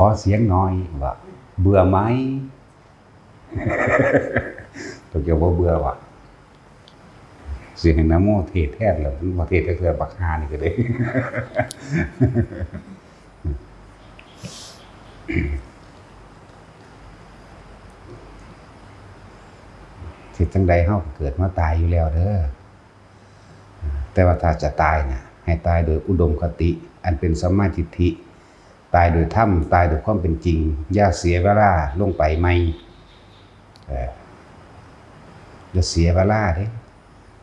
ขอเสียงหน่อยว่าเบื่อไหมตัวเกี่ยวว่าเบื่อว่ะเสียงน้ำโมเทศแท้เลยประเทศก็คือบักฮานี่ก็ได้ที่จังใดเฮาเกิดมาตายอยู่แล้วเด้อแต่ว่าถ้าจะตายน่ะให้ตายโดยอุดมคติอันเป็นสัมมาทิฏฐิตายโดยธรรมตายโดยความเป็นจริงอย่าเสียเวลาลงไปไม่อย่าเสียเวลาเด้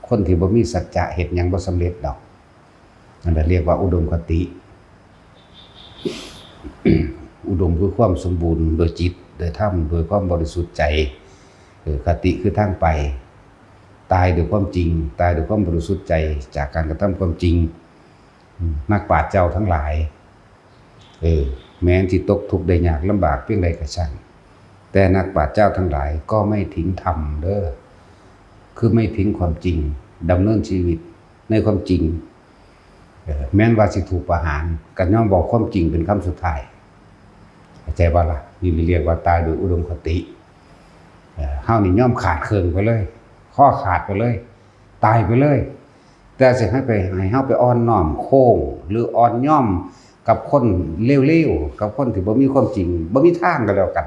คนที่บ่มีสัจจะเฮ็ดหยังบ่สำเร็จดอกนั่นแหละเรียกว่าอุดมคติอุดมคือความสมบูรณ์โดยจิตโดยธรรมโดยความบริสุทธิ์ใจคติคือทางไปตายโดยความจริงตายโดยความบริสุทธิ์ใจจากการกระทำความจริงนักปราชญ์เจ้าทั้งหลายแม้ที่ตกทุกข์ได้ยากลำบากเพียงใดก็ช่างแต่นักปราชญ์เจ้าทั้งหลายก็ไม่ทิ้งธรรมเด้อคือไม่ทิ้งความจริงดำเนินชีวิตในความจริงแม้นว่าสิถูกประหารก็ย่อมบอกความจริงเป็นคำสุดท้ายเข้าใจบ่ล่ะนี่เรียกว่าตายโดยอุดมคติเฮานี่ย่อมขาดเครื่องไปเลยข้อขาดไปเลยตายไปเลยแต่สิให้เฮาไปอ่อนน้อมโค้งหรืออ่อนย่อมกับคนเลวๆกับคนที่บ่มีความจริงบ่มีทางก็แล้วกัน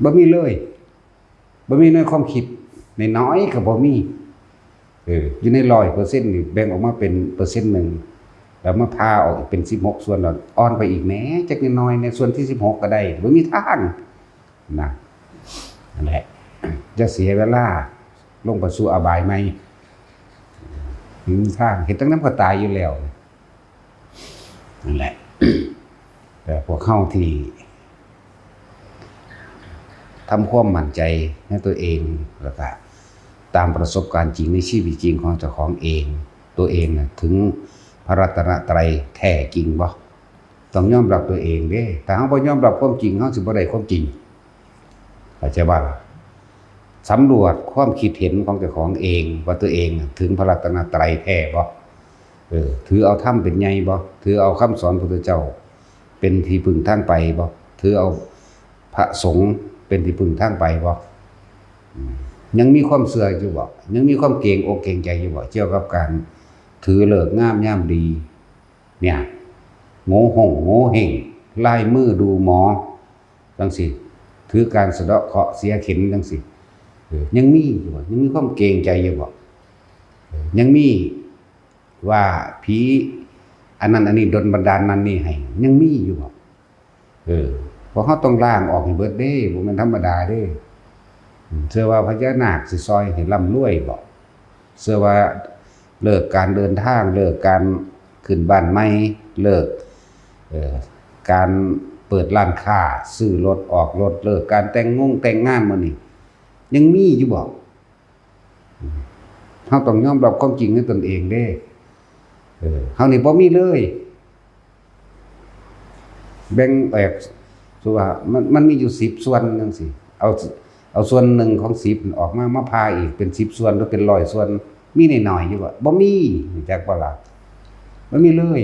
บ่มีเลยบ่มีในความคิดในน้อยก็บ่มีอยู่ใน 100% นี่แบ่งออกมาเป็นเปอร์เซ็นต์นึงแล้วมาพาออกเป็น16ส่วนแล้วอ่อนไปอีกแหมจักนิดหน่อยในส่วนที่16ก็ได้บ่มีทางนะนั่นแหละจะเสียเวลาลงไปสู่อบายไหมทางเห็นตั้งน้ำก็ตายอยู่แล้วนั่นแหละแต่พวกเข้าที่ทำความมั่นใจในตัวเองแล้วก็ตามประสบการณ์จริงในชีวิตจริงของเจ้าของเองตัวเองถึงพระรัตนตรัยแท้จริงบ่ต้องยอมรับตัวเองเด้ถ้าเราบ่ยอมรับความจริงเราสิบ่ได้ความจริงเข้าใจบ่สำรวจความคิดเห็นของเจ้าของเองว่าตัวเองถึงพระรัตนตรัยแท้บ่ถือเอาธรรมเป็นใหญ่บ่ถือเอาคำสอนพระพุทธเจ้าเป็นที่พึ่งทางไปบ่ถือเอาพระสงฆ์เป็นที่พึ่งทางไปบ่ยังมีความเสื่ออยู่บ่ยังมีความเกรงอกเกรงใจอยู่บ่เกี่ยวกับการถือเลิกงามยามดีเนี่ยโง่ห่งโง่เห่งลายมือดูหมอจังสิถือการสะเดาะเคราะห์เสียเข็นจังสิยังมีอยู่บ่ยังมีความเกรงใจอยู่บ่ยังมีว่าผีอันนั้นอันนี้ดลบันดาลนั้นนี่ให้ยังมีอยู่บ่เพราะเขาต้องล้างออกให้เบิดเด้บ่แม่นธรรมดาเด้เชื่อว่าพญานาคสิซอยให้ร่ำรวยบ่เชื่อว่าเลิกการเดินทางเลิกการขึ้นบ้านใหม่เลิกการเปิดร้านค้าซื้อรถออกรถเลิกการแต่งงานมื้อนี้ยังมีอยู่บ่เฮาต้องยอมรับความจริงในตนเองเด้เฮานี่บ่มีเลยแบ่งแอกสว่ามันมีอยู่10ส่วนจังซี่เอาส่วนหนึ่งของ10ออกมาพาอีกเป็น10ส่วนหรือเป็น100ส่วนมีน้อยๆอยู่บ่มีจักบ่ล่ะบ่มีเลย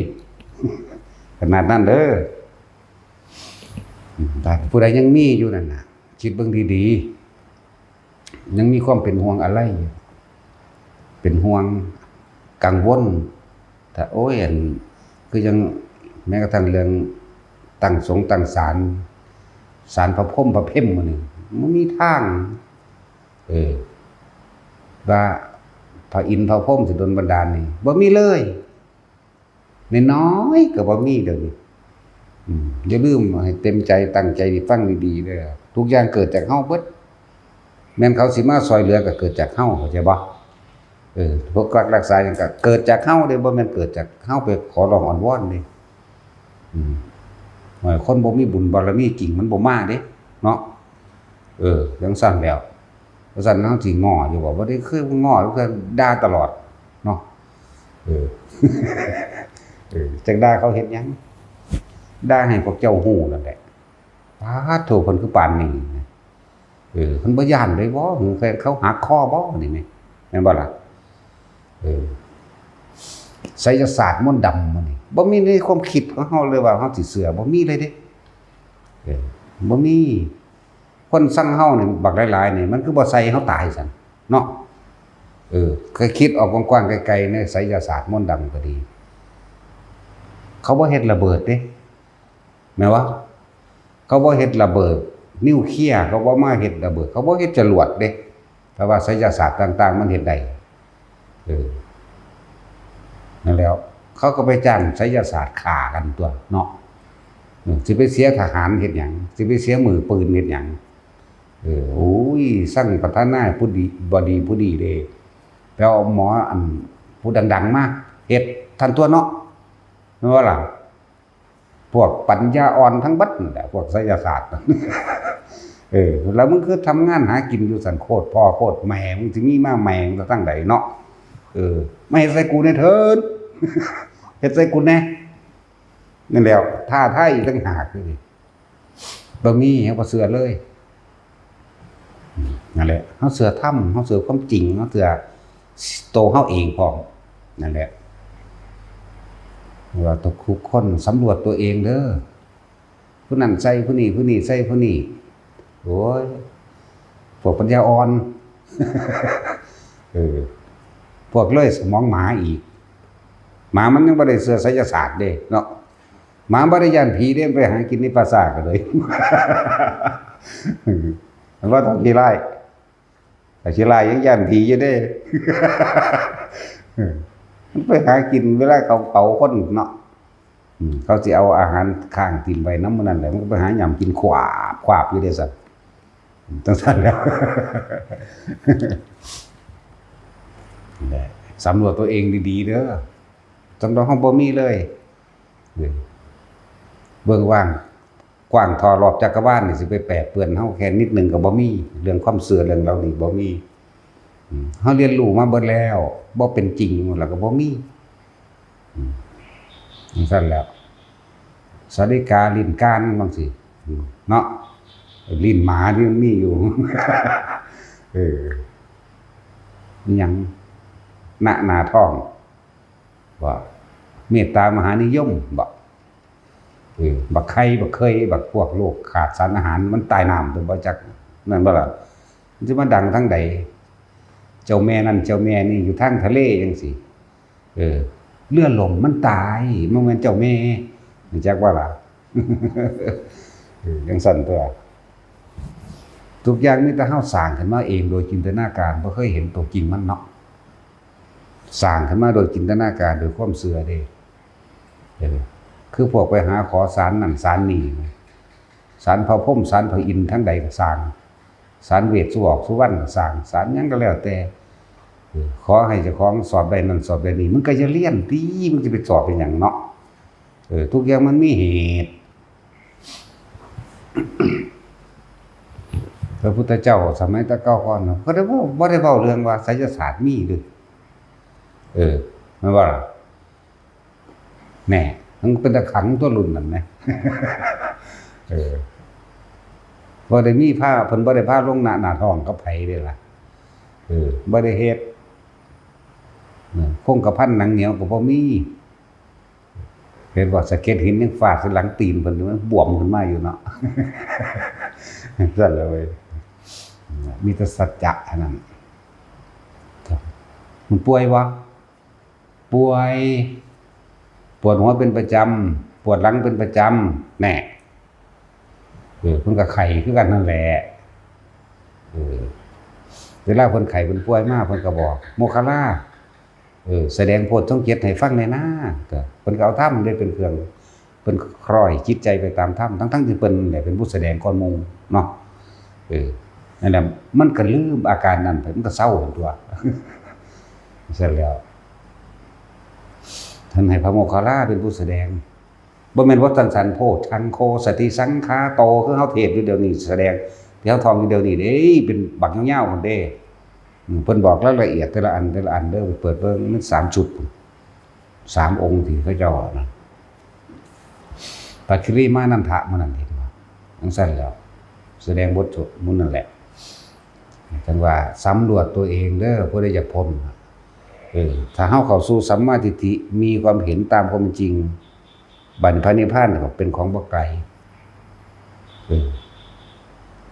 ขนาดนั้นเด้อแต่ผู้ใดยังมีอยู่นั่นน่ะคิดเบิ่งดีๆยังมีความเป็นห่วงอะไรอยู่เป็นห่วงกังวลถ้าโอ้ยคือยังแม้กระทั่งเรื่องตั้งสงฆ์ตั้งศาลพระพรหมพระเพ่มมื้อนี้มันมีทางว่าพระอินทร์พระพรหมสิดลบันดาลนี่บ่มีเลยน้อยๆก็บ่มีเด้อนี่อย่าลืมให้เต็มใจตั้งใจฟังดีๆเด้อทุกอย่างเกิดจากเฮาเบิดแม่นเขาสิมาซอยเหลือก็เกิดจากเฮาเข้าใจบ่พวกรักษาหยังก็เกิดจากเฮาเด้บ่แม่นเกิดจากเฮาไปขอร้องอ้อนวอนเด้คนบ่มีบุญบารมีจริงมันบ่มาเด้เนาะจังซั่นแล้วเพราะฉะนั้นเฮาสิง้ออยู่บ่ได้คือง้อคือด่าตลอดเนาะจักด่าเขาเฮ็ดหยังด่าให้พวกเจ้าฮู้นั่นแหละปาดโถเพิ่นคือปานนี้เพิ่นบ่ย้านเลยบ่หรือเขาหักคอบ่นี่แม่นบ่ล่ะไสยศาสตร์มนต์ดำมื้อนี้บ่มีในความคิดของเฮาเลยว่าเฮาสิเชื่อบ่มีเลยเด้ บ่มีคนสั่งเฮานี่บักหลายๆนี่มันคือบ่ใส่เฮาตายซั่นเนาะเคยคิดออกกว้างๆไกลๆในไสยศาสตร์มนต์ดำก็ดีเขาบ่เฮ็ดระเบิดเด้แม่นบ่เขาบ่เฮ็ดระเบิดนิวเคลียร์เขาบ่มาเฮ็ดระเบิดเขาบ่เฮ็ดจรวดเด้แต่ว่าไสยศาสตร์ต่างๆมันเฮ็ดได้นั่นแล้วเขาก็ไปจ้างไสยศาสตร์ฆ่ากันตัวเนาะสิไปเสียทหารเฮ็ดหยังสิไปเสียมือปืนเฮ็ดหยังโอ้ยสั่งประธานาผู้ดีบ่ดีผู้ดีเด้ไปเอาหมออันผู้ดังๆมาเฮ็ดทันตัวเนาะแม่นบ่ล่ะพวกปัญญาอ่อนทั้งบัดนั่นแหละพวกไสยศาสตร์แล้วมึงคือทำงานหากินอยู่สันโคตรพ่อโคตรแม่มึงสิมีมาแม่งซะตั้งใดเนาะไม่เฮ็ดใส่กูแน่เถิดเฮ็ดใส่กูแน่นั่นแล้วท่าทายอีกต่างหากคือบ่มีเฮาบ่เชื่อเลยนั่นแหละเฮาเชื่อธรรมเฮาเชื่อความจริงเฮาเชื่อโตเฮาเองพร้อมนั่นแหละว่าทุกคนสำรวจตัวเองเด้อผู้นั้นใส่ผู้นี้ผู้นี้ใส่ผู้นี้โอ้ยพวกปัญญาอ่อนพวกเลยสมองหมาอีกหมามันยังบ่ได้เชื่อไสยศาสตร์เด้เนาะหมาบ่ได้ย่านผีเด้ไปหากินในปราสาทก็เลยมันว่าต้องขี้ร้ายแต่ขี้ร้ายยังย่านผีอยู่เด้มันไปหากินเวลาเขาเผาคนเนาะเขาสิเอาอาหารข้างกินไว้นำมื้อนั้นแหละมันก็ไปหาหย่ำกินขวาบอยู่เด้ซั่นจังซั่นแล้วสำรวจตัวเองดีๆเด้อจังดอกเฮาบ่มีเลยเบิ่งว่างกว้างทอรอบจักรวาลนี่สิไปแปะเปื้อนเฮาแค่นิดนึงก็บ่มีเรื่องความเชื่อเรื่องเหล่านี้บ่มีเฮาเรียนรู้มาเบิดแล้วบ่เป็นจริงแล้วก็บ่มีจังซั่นแล้วสาริกาลิ้นก้านบางสิเนาะลิ้นหมาที่มันมีอยู่หยังหน้าท้องว่าเมตตามหานิยมบักไข่บักเคยบักพวกโรคขาดสารอาหารมันตายน้ำเป็นบ่จักนั่นบ่ล่ะมันสิมาดังทั้งใดเจ้าแม่นั่นเจ้าแม่นี่อยู่ทางทะเลจังซี่เรือล่มมันตายบ่แม่นเจ้าแม่รู้จักบ่ล่ะจังซั่นตัวทุกอย่างมีแต่เฮาสร้างขึ้นมาเองโดยจินตนาการบ่เคยเห็นตัวจริงมันเนาะสร้างขึ้นมาโดยจินตนาการโดยความเชื่อเด้คือพวกไปหาขอศาลนั่นศาลนี่ศาลพระพรหมศาลพระอินทร์ทั้งใดก็สร้างศาลเวทสุวรรณสุวรรณสร้างศาลหยังก็แล้วแต่ขอให้เจ้าของสอบได้นั่นสอบได้นี่มึงก็จะเรียนติมึงจะไปสอบเป็นหยังเนาะทุกอย่างมันมีเหตุพระพุทธเจ้าสมัยตะเก้าก่อนเนาะก็ได้บ่ได้เว้าเรื่องว่าไสยศาสตร์มีเด้อมันว่าล่ะแน่มันเป็นตะขังตัวรุ่นนั่นนะบ่ได้มีผ้าเพิ่นบ่ได้ผ้าลงหน้าท้องกับไผเด้ล่ะบ่ได้เฮ็ดคงกระพันหนังเหนียวก็บ่มีเห็นว่าสะเก็ดหินยังฟาดใส่หลังตีนเพิ่นมันบวมขึ้นมาอยู่เนาะซั่นเลยมีแต่สัจจะเท่านั้นมันป่วยวะป่วยปวดหัวเป็นประจำปวดหลังเป็นประจำแน่เพิ่นก็ไข้คือกันนั่นแหละเวลาเพิ่นไข้เพิ่นป่วยมาเพิ่นก็บอกโมคคัลลาแสดงโพธิ์ต้องเจ็ดให้ฟังในหน้าก็เพิ่นก็เอาธรรมได้เป็นเครื่องเพิ่นคล้อยจิตใจไปตามธรรมทั้งที่เพิ่นเนี่ยเป็นผู้แสดงก่อนหมู่เนาะนั่นแหละมันก็ลืมอาการนั้นไปมันก็เศร้าตัวเสร็จแล้วท่านให้พระโมคคัลลาเป็นผู้แสดงบ่แม่นว่าสันโพชังโคสติสังคาโตคือเฮาเทศอยู่เดี๋ยวนี้แสดงที่เฮาท่องอยู่เดี๋ยวนี้เด้เป็นบักยาวๆพุ่นเด้เพิ่นบอกรายละเอียดแต่ละอันเด้อไปเปิดเบิ่งมัน3จุด3องค์ที่เขาเจ้านะปัจฉิริมานันทะมันนั่นเห็นบ่จังซั่นแล้วแสดงบทสวดมนต์นั่นแหละจังว่าสำรวจตัวเองเด้อผู้ใดอยากพ้นถ้าเฮาเข้าสู่สัมมาทิฏฐิมีความเห็นตามความจริงบัดพระนิพพานก็เป็นของบ่ไกล เออ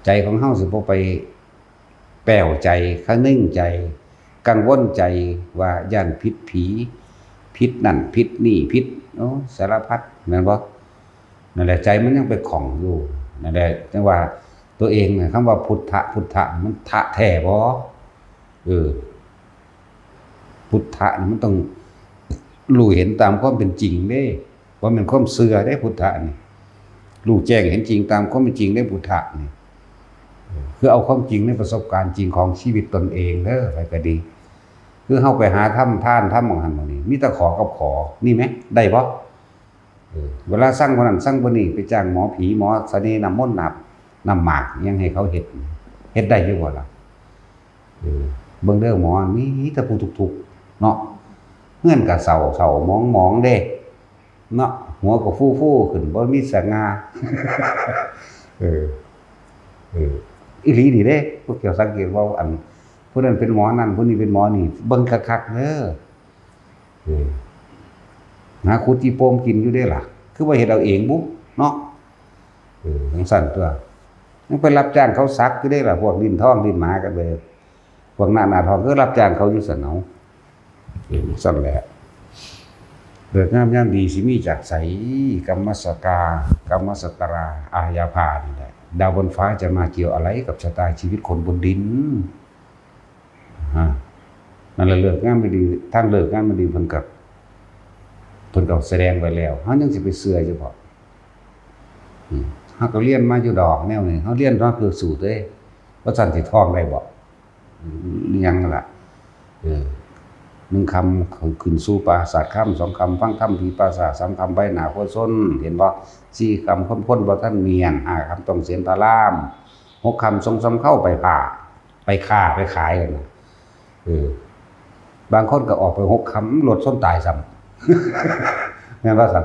ใจของเฮาสิบ่ไปแป้วใจข้างนึ่งใจกังวลใจว่าย่านพิษผีพิษนั่นพิษนี่พิษโอ้สารพัดแม่นบ่นั่นแหละใจมันยังไปของอยู่นั่นแหละจังว่าตัวเองน่ะคำว่าพุทธะพุทธะมันทะแท้บ่พุทธะนี่มันต้องรู้เห็นตามความเป็นจริงเด้ว่ามันความเชื่อได้พุทธะนี่รู้แจ้งเห็นจริงตามความเป็นจริงได้พุทธะนี่คือเอาความจริงในประสบการณ์จริงของชีวิตตนเองเด้อไปก็ดีคือเฮาไปหาถ้ำท่านถ้ำของหันบ่นี่มีแต่ขอกับขอนี่ไหมได้บ่เวลาสั่งคนนั้นสั่งคนนี้ไปจ้างหมอผีหมอเสน่ห์น้ำมนต์น้ำหมากยังให้เขาเฮ็ดได้อยู่บ่ล่ะเบิ่งเด้อหมอมีแต่ผู้ทุกข์เนาะเงื่อนกับเสามองเด้เนาะหัวก็ฟู่ขึ้นบ่มีสง่าอีหลีนี่เด้พวกเกี่ยวสังเกตว่าอันผู้นั้นเป็นหมอนั่นผู้นี้เป็นหมอนี่เบิ่งคักๆเด้อหาคุดจีโปมกินอยู่ได้ล่ะคือว่าเฮ็ดเอาเองบุ๊เนาะจังซั่นตัวยังไปรับจ้างเขาซักอยู่ได้ล่ะพวกลิ้นทองลิ้นหมากันเลยพวกหน้าทองก็รับจ้างเขาอยู่ซั่นเนาะสั่นแหละเลิกงามยามดีสิมีจากไสกรรมสกากรรมสตราอาญาภานี่แหละดาวบนฟ้าจะมาเกี่ยวอะไรกับชะตาชีวิตคนบนดินนั่นแหละเลิกงามไม่ดีทางเลิกงามไม่ดีเพิ่นก็แสดงไว้แล้วเฮายังสิไปเชื่ออยู่บ่เฮาก็เรียนมาอยู่ดอกแนวนี้เฮาเรียนมาคือสูตรเด้ว่าซั่นสิท่องได้บ่ยังล่ะ1คำขึ้นสู่ปราสาทคำ2คำฟังธรรมผีปราสาท3คำใบหน้าโคซนเห็นบ่4คำพ้นบ่ทันเมียน5คำต้องเสียนพระราม6คำทรงสำเข้าไปผ่าไปค้าไปขายกันบางคนก็ออกไป6คำรถส้นตายซ้ำแม่นว่าซั่น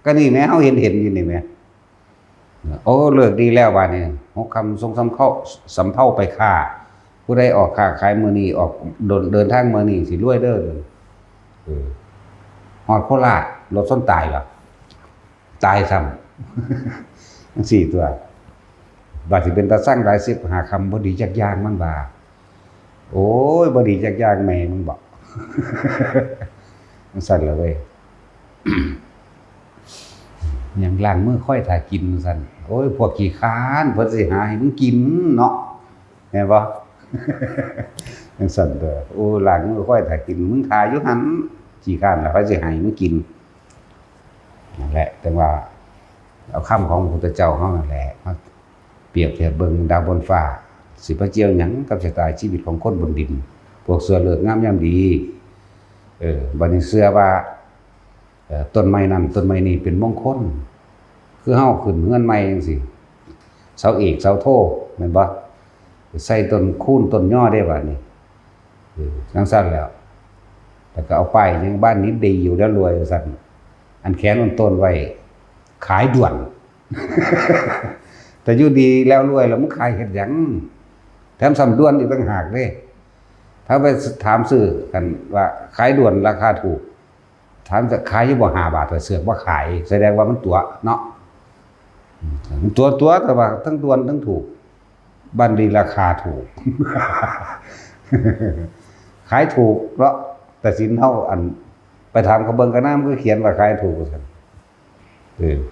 ก็นี่แม่เฮาเห็นอยู่นี่แม่โอ้เลิกดีแล้วบัดนี้6คำทรงสำเข้าไปค้าผู้ใดออกค้าขายมื้อนี้ออกเดินทางมื้อนี้สิรวยเด้อฮอดโคราชรถส้นตายล่ะตายซ้ำจังซี่ตัวบัดสิเป็นตาสร้างหลายสิบหาคำบ่ดีจักอย่างมันว่าโอ้ยบ่ดีจักอย่างแม่มึงบอกมันสั่นแล้วเว้ยยังล้างมือค่อยถ่ากินสั่นโอ้ยพวกขี้ค้านเพิ่นสิหาให้มึงกินเนาะแม่นบ่ยังสั่นเด้อโอ้ล้างมือค่อยถ่ากินมึงถ่าอยู่หั่นขี้ค้านแล้วเขาสิให้มึงกินนั่นแหละแต่ว่าเอาคำของพระพุทธเจ้าเฮานั่นแหละมาเปรียบเทียบเบิ่งดาวบนฟ้าสิไปเกี่ยวหยังกับชะตาชีวิตของคนบนดินพวกเสือเลิกงามยามดีบัดนี้เสือว่าต้นไม้นั้นต้นไม้นี้เป็นมงคลคือเฮาขึ้นเฮือนใหม่จังซี่เสาเอกเสาโทแม่นบ่ใส่ต้นคูนต้นย่อได้บัดนี้จังซั่นแล้วแต่ก็เอาป้ายยังบ้านนี้ดีอยู่แล้วรวยซั่นอันแขนต้นไว้ขายด่วนแต่อยู่ดีแล้วรวยแล้วมึงขายเฮ็ดหยังแถมสำด่วนอีกต่างหากเด้ถ้าไปถามซื้อกันว่าขายด่วนราคาถูกถามจะขายอยู่บ่5 บาทแต่เสือกว่าขายแสดงว่ามันตัวเนาะตัวแต่ว่าทั้งด่วนทั้งถูกบันดีราคาถูก ขายถูกเพราะแต่สินเฮาอันไปถามเขาเบิ่งกระน้ำก็เขียนว่าขายถูกซั่น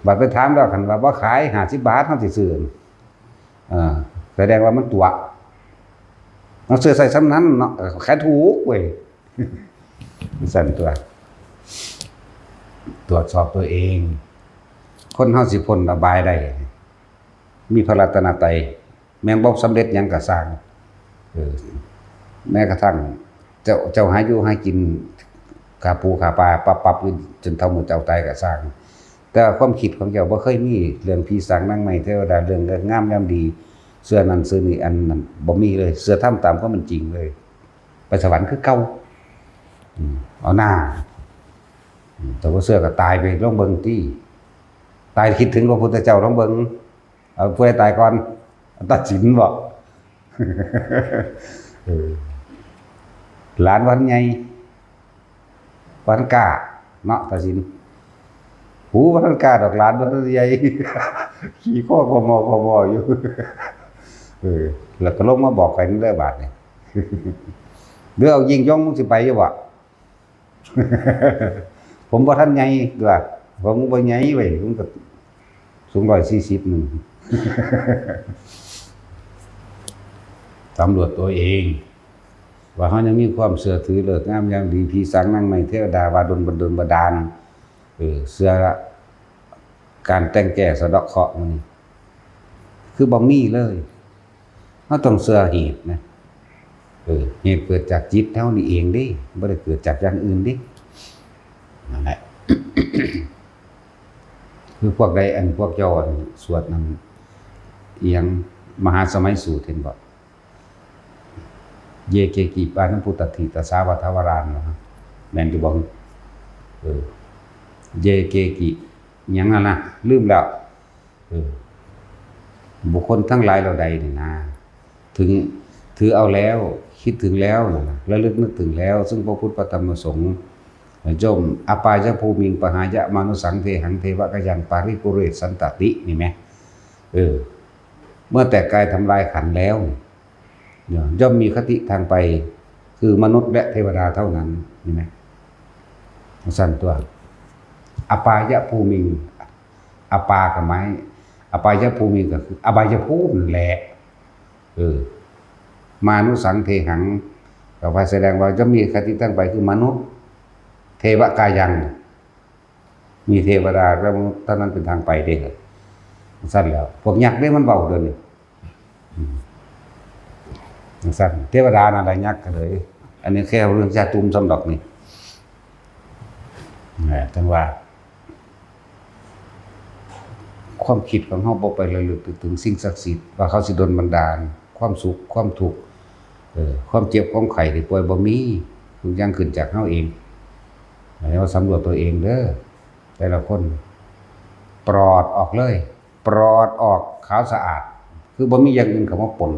บัดไปถามแล้วคันว่าบ่ขาย50 บาทเฮาสิซื้อแสดงว่ามันตัวเอาซื้อใส่ซ้ำนั้นเนาะขายถูกเว้ยสั่นตัวตรวจสอบตัวเองคนเฮาสิพ้นอบายได้มีพระรัตนตรัยแม้นบ่สำเร็จหยังก็สร้างแม้กระทั่งเจ้าหาอยู่หากินขาปูขาปลาปรับจนเท่ามื้อเจ้าตายก็สร้างแต่ความคิดของเจ้าบ่เคยมีเรื่องผีสางนางไม้เทวดาเรื่องงามยามดีเสื้อนั้นเสื้อนี้อันนั้นบ่มีเลยเสื้อทำตามความเป็นจริงเลยไปสวรรค์คือเก่าเอาหน้าแต่ว่าเสื้อก็ตายไปลองเบิ่งติตายคิดถึงพระพุทธเจ้าลองเบิ่งเอาผู้ใดตายก่อนตัดสินบ่หลานวันใหญ่วันกล้าเนาะตัดสินหูวันกล้าดอกหลานวันใหญ่ ขี่ข้อพมอยู่แล้วก็ลงมาบอกกันได้บาทเนี่ยเดี๋ยวเอายิงย่องมึงสิไปอยู่บ่ผมบ่ทันใหญ่ด้วยผมบ่ใหญ่ไว้ผมก็สูง140นึงตำรวจตัวเองว่าเขายังมีความเชื่อถือเลิศงามอย่างดีผีสางนางไม้เทวดาว่าดลบันดาลเชื่อการแต่งแก้สะเดาะเคราะห์มันคือบ่มีเลยเขาต้องเชื่อเหตุนะเหตุเกิดจากจิตเท่านี้เองดิไม่ได้เกิดจากอย่างอื่นดินั่นแหละ คือพวกใดอันพวกเจ้าสวดนั้นเอียงมหาสมัยสูตรเห็นบ่เยเกกิปานัมพุตติตสาวัทวรานนะแม่นอยู่บ่เยเกกิหยังนะลืมแล้วบุคคลทั้งหลายเราใดนี่นะถึงถือเอาแล้วคิดถึงแล้วนะระลึกนึกถึงแล้วซึ่งพระพุทธพระธรรมพระสงฆ์จมอปายะภูมิงปหายะมนุสังเทหังเทวะกยังปาริปุเรสันตตินี่ไหมเมื่อแต่กายทำลายขันแล้วย่อมมีคติทางไปคือมนุษย์และเทวดาเท่านั้นนี่ไหมสั้นตัวอปายะภูมิงอปากับไม้อปายะภูมิงก็คืออบายภูมินั่นแหละมานุสังเทหังก็ไปแสดงว่าจะมีคติตั้งไปคือมนุษย์เทวกายังมีเทวดาแล้วตอนนั้นเป็นทางไปเด้สั้นแล้วพวกยักษ์ได้มันเบาเดินสั้นเทวดาอะไรยักษ์กันเลยอันนี้แค่เรื่องชาตุมสำดอกนี่ท่านว่าความคิดของเขาบอกไปเลยลึกถึงสิ่งศักดิ์สิทธิ์ว่าเขาสิดลบันดาลความสุขความทุกข์ความเจ็บความไข้ที่ป่วยบ่มีทุกอย่างขึ้นจากเขาเองเราสำรวจตัวเองเด้อแต่ละคนปลอดออกเลยปลอดออกขาวสะอาดคือบ่มีอย่างอื่นเข้ามาปน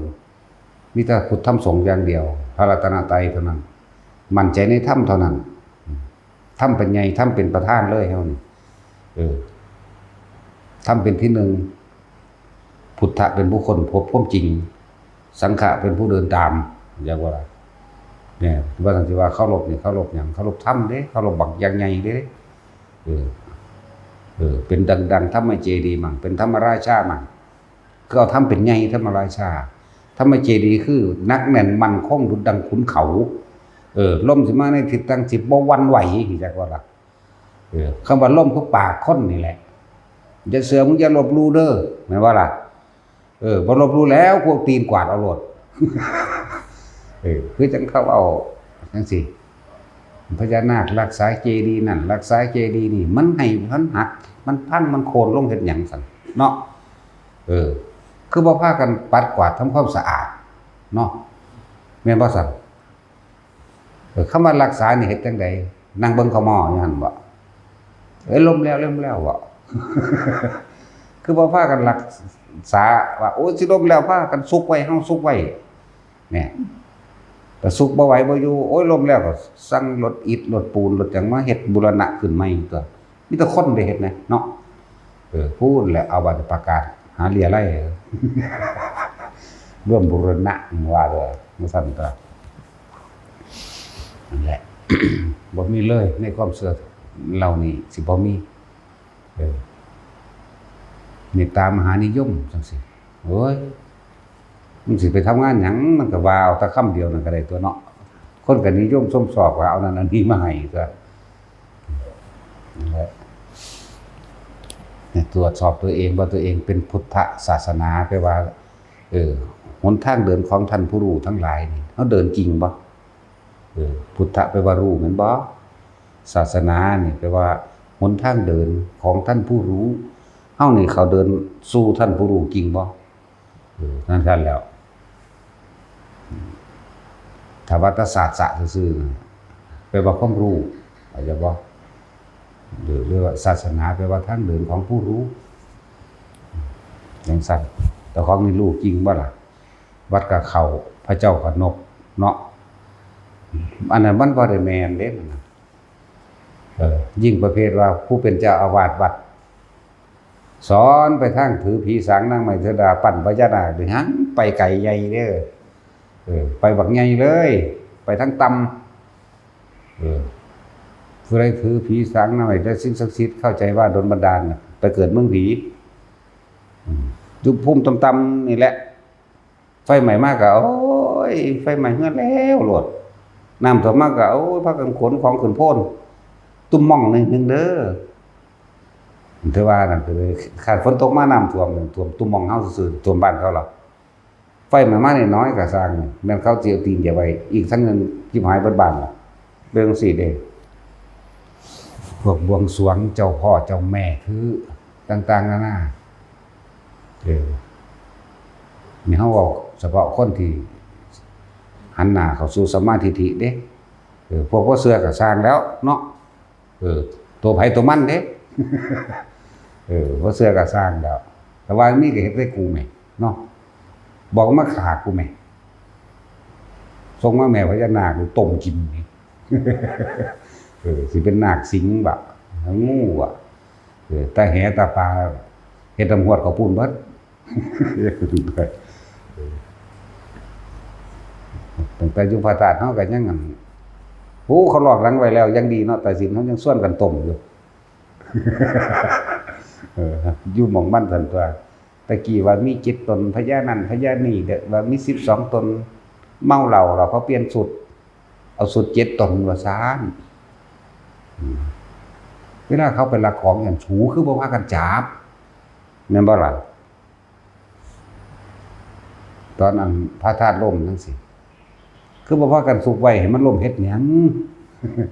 มีแต่พุทธธรรมสงฆ์อย่างเดียวพระรัตนตรัยเท่านั้นมั่นใจในธรรมเท่านั้นธรรมเป็นไงธรรมเป็นประธานเลยเฮานี่ธรรมเป็นที่หนึ่งพุทธะเป็นผู้คนพบความจริงสังฆะเป็นผู้เดินตามอย่างว่าเนี่ยว่าสังที่ว่าเคารพนี่เคารพอย่างเคารพธรรมเด้เคารพบักอย่างใหญ่เด้เป็นดังธรรมเจดีย์มั่งเป็นธรรมราชามั่งก็เอาธรรมเป็นใหญ่ธรรมราชาธรรมเจดีย์คือนักแน่นมั่นคงดุจดังขุนเขาล่มสิมาในทิศทางสิบ่หวั่นไหวจักว่าล่ะคำว่าล่มคือปากคนนี่แหละอย่าเสือมึงอย่าลบลู่เด้อแม่นว่าล่ะบ่ลบลู่แล้วพวกตีนกวาดเอาโลดคือจังเขาเอาจังซี่พญานาครักษาเจดีย์นั่นรักษาเจดีย์นี่มันให้มันหักมันพังมันโค่นลงเฮ็ดหยังซั่นเนาะคือบ่พากันปัดกวาดทำความสะอาดเนาะแม่นบ่ซั่นคำว่ารักษานี่เฮ็ดจังได๋นั่งเบิ่งเขาหม้ออยู่หั่นบ่ล้มแล้วบ่คือบ่พากันรักษาว่าโอ้สิล้มแล้วพากันซุกไว้เฮาซุกไว้เนี่ยแต่ซุกบ่ไหวบ่อยู่โอ้ยล้มแล้วก็สั่งรถอิฐรถปูนรถหยังมาเฮ็ดบูรณะขึ้นใหม่ตัวมีแต่คนได้เฮ็ดนะเนาะพูดแล้วเอาบัตรประกาศหาเรียไล่ร่วมบูรณะว่าเลยบ่ซั่นตัวนั่นแหละ บ่มีเลยในความเชื่อเรานี่สิบ่มีเมตตามหานิยมจังซี่โอ้ยมันสิไปทำงานหยังมันก็ว่าเอาแต่คำเดียวนั่นก็ได้ตัวเนาะคนก็นิยมชมชอบว่าเอานั่นอันนี้มาให้ก็นั่นแหละตรวจสอบตัวเองว่าตัวเองเป็นพุทธศาสนาแปลว่าหนทางเดินของท่านผู้รู้ทั้งหลายนี่เฮาเดินจริงบ่พุทธะแปลว่ารู้แม่นบ่ศาสนานี่แปลว่าหนทางเดินของท่านผู้รู้เฮานี่เขาเดินสู่ท่านผู้รู้จริงบ่นั่นท่านแล้วถ้าวัตศาสตร์ซื่อๆแปลว่าความรู้เข้าใจบ่หรือว่าศาสนาแปลว่าทางเดินของผู้รู้อย่างสั้นแต่ของนี่รู้จริงบ่ล่ะวัดกับเขาพระเจ้ากับนกเนาะอันนั้นมันบ่ได้แม่นเด้ยิ่งประเภทว่าผู้เป็นเจ้าอาวาสวัด สอนไปทางถือผีสางนางไม้เทวดาปั่นพญานาคดิหันไปไกลใหญ่เด้อไปบักใหญ่เลยไปทั้งตำผู้ใดถือผีสางนางไม้ได้สิ่งศักดิ์สิทธิ์เข้าใจว่าโดนบันดาลไปเกิดเมืองผียุบพุ่มตำๆนี่แหละไฟใหม่มากก็โอ้ยไฟใหม่เมื่อแล้วโลดน้ำท่วมมากก็โอ้ยพากันขนของขึ้นโพนตุ้มม่องนึงเด้อถือว่านั่นคือขาดฝนตกมาน้ำท่วมตุ้มม่องเฮาซื่อๆท่วมบ้านเขาหรอกไฟใหม่มาน้อยก็สร้างแม่นเขาเจียวตีนอย่าไว้อีกทั้งนึงชิบหายเบิดบ้านล่ะเรื่องสิเด้พวกบวงสรวงเจ้าพ่อเจ้าแม่คือต่างๆนานานี่เขาบอกเฉพาะคนที่หันหน้าเข้าสู่สมาธิเด้พวกเสื้อก็สร้างแล้วเนาะตัวไผตัวมันเด้พวกเสื้อก็สร้างแล้วแต่ว่ามีก็เฮ็ดได้กูแม่เนาะบอกมาขากูแม่ส่งมาแม่พญานาคหรือต้มกินนี่สิเป็นนาคสิงห์บะงูอ่ะตาแหตาปลาเฮ็ดตำหวดเขาปูนเบิดตั้งแต่ยุคพระธาตุเฮาก็ยังงั้นโอ้เขาหลอกหลังไว้แล้วยังดีเนาะแต่สินเฮายังส่วนกันต้มอยู่อยู่หม่องมันซั่นตัวตะกี้ว่ามี7ตนพญานั่นพญานี่เด้อว่ามี12ตนเมาเหล้าเราเขาเปลี่ยนสูตรเอาสูตร7ตนว่าซานเวลาเขาไปลักของอย่างถูคือบ่พากันจับแม่นบ่ล่ะตอนนั้นพระธาตุล่มจังซี่คือบ่พากันสุกไว้ให้มันล่มเฮ็ดหยัง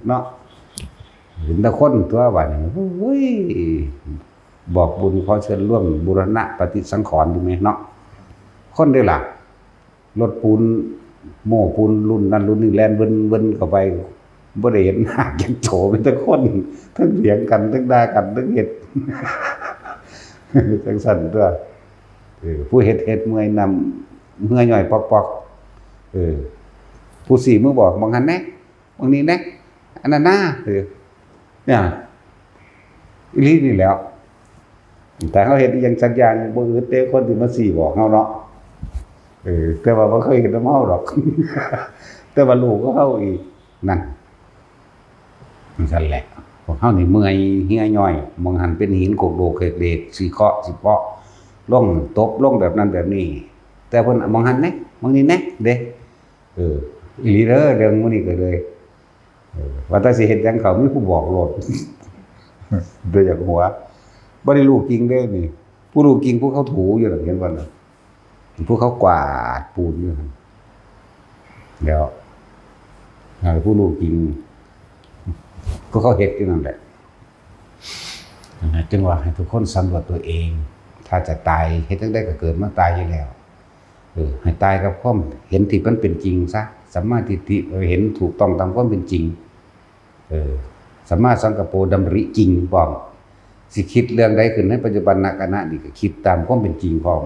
เนาะเห็นแต่คนตัวว่านี่โอ้ยบอกบุญขอเชิญร่วมบูรณะปฏิสังขรณ์ดีมั้ยเนาะคนได้ล่ะรถปูนโม่ปูนรุ่นนั้นรุ่นนี้แล่นเวินเข้าไปบ่ได้เห็นหน้าจังโฉมีแต่คนทั้งเถียงกันทั้งด่ากันทั้งเฮ็ดจังซั่นตัวผู้เฮ็ดเมื่อยนำเหื่อย่อยปอกๆผู้สี่มือบอกบางหันแน่บางนี้แน่อันนั้นน่าเนี่ยอีหลีนี่แล้วแต่เขาเฮ็ดอีหยังสักอย่างบ่อึดเด้คนที่มาสี่บอกเฮาเนาะแต่ว่าบ่เคยเห็นนำเฮาดอกแต่ว่าลูกก็เฮาอีกนั่นนั่นแหละพวกเฮานี่เมื่อยเหี่ยย่อยมองหันเป็นหินโกกโดกเด็กๆสิเคาะสิเปาะลงตบลงแบบนั้นแบบนี้แต่เพิ่นมองหันแน่มองนี่แน่เด้อีหลีเด้อเรื่องมื้อนี้ก็เลยว่าแต่สิเฮ็ดหยังเขามีผู้บอกโลดโดยจากหัวบ่ได้รู้จริงเด้อนี่ผู้รู้จริงผู้เขาถูอยู่นั่นเห็นบ่น่ะผู้เขากวาดปูนอยู่นั่นแล้วผู้รู้จริงผู้เขาเฮ็ดอยู่นั่นแหละจึงว่าให้ทุกคนสำรวจตัวเองถ้าจะตายเฮ็ดจังได๋ก็เกิดมาตายอยู่แล้วให้ตายกับความเห็นที่มันเป็นจริงซะสัมมาทิฏฐิเห็นถูกต้องตามความเป็นจริงสัมมาสังกัปโปดำริจริงพร้อมสิคิดเรื่องใดขึ้นในปัจจุบันขณะนี้ก็คิดตามความเป็นจริงพร้อม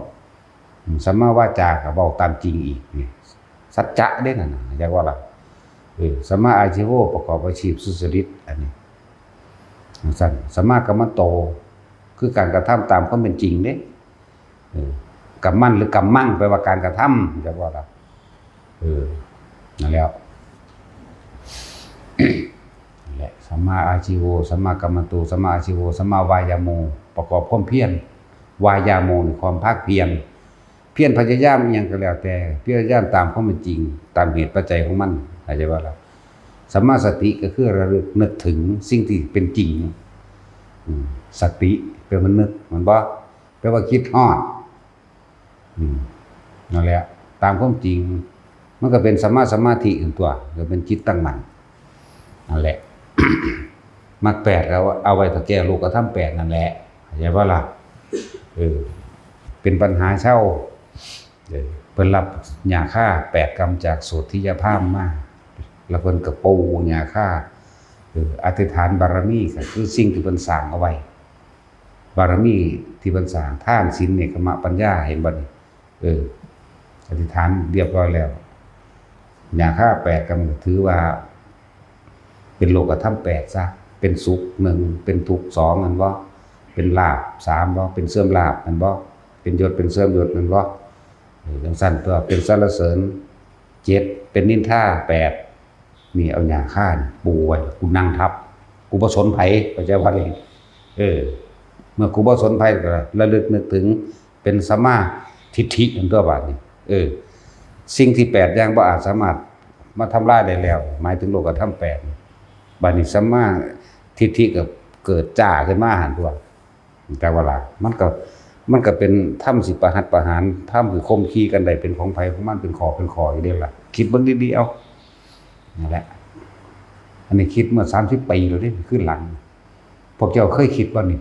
สัมมาวาจาก็เว้าตามจริงอีกนี่สัจจะเด้นั่นน่ะอยากว่าล่ะสัมมาอาชีโวประกอบอาชีพสุจริตอันนี้สั่นสัมมากัมมันโตคือการกระทำตามความเป็นจริงเด้กัมมันหรือกัมมั่งแปลว่าการกระทำอยากว่าล่ะนั่นแล้วแหละสัมมาอาชีโวสัมมากัมมันโตสัมมาอาชีโวสัมมาวายาโมประกอบความเพียรวายาโมนี่ความภาคเพียรพยายามอีหยังก็แล้วแต่พยายามตามความเป็นจริงตามเหตุปัจจัยของมันเข้าใจว่าล่ะสัมมาสติก็คือระลึกนึกถึงสิ่งที่เป็นจริงสติแปลว่านึกมันบ่แปลว่าคิดฮอดนั่นแหละตามความจริงมันก็เป็นสัมมาสมาธิอีกตัวก็เป็นจิตตั้งมั่นนั่นแหละมรรค8แล้วเอาไว้ถ้าแก้โลกธรรม8นั่นแหละเข้าใจบ่ล่ะเป็นปัญหาเช่าเพิ่นรับหญ้าค่า8กรรมจากโสธิยภาพมาแล้วเพิ่นก็ปูหญ้าค่าอธิษฐานบารมีก็คือสิ่งที่เพิ่นสร้างเอาไว้บารมีที่เพิ่นสร้างทานศีลเนกขมะปัญญาเห็นบ่นี่อธิษฐานเรียบร้อยแล้วหญ้าค่า8กรรมถือว่าเป็นโลกธรรม8ซะเป็นสุข1เป็นทุกข์2นั่นบ่เป็น เป็นลาภ3บ่เป็นเสื่อมลาภแม่นบ่เป็นยศเป็นเสื่อมยศแม่นบ่จังซั่นตัวเป็นสรรเสริญ7เป็นนินทา8มีเอาหญ้าค่าปูไว้กูนั่งทับกูบ่สนไผเข้าใจว่านี่เมื่อกูบ่สนไผก็ระลึกนึกถึงเป็นสัมมาทิฏฐิอันตัวบาดนี้สิ่งที่8อย่างบ่อาจสามารถมาทำลายได้แล้วหมายถึงโลกธรรม8บัดนี้สัมมาทิฏฐิก็เกิดจ้าขึ้นมาหั่นตัวแต่ว่าล่ะมันก็เป็นธรรมสิประหัตประหารธรรมคือคมขี้กันได้เป็นของไผของมันเป็นขออยู่เด้ล่ะคิดเบิ่งดีๆเอานั่นแหละอันนี้คิดเมื่อ30 ปีแล้วนี่ขึ้นหลังพวกเจ้าเคยคิดบ่นี่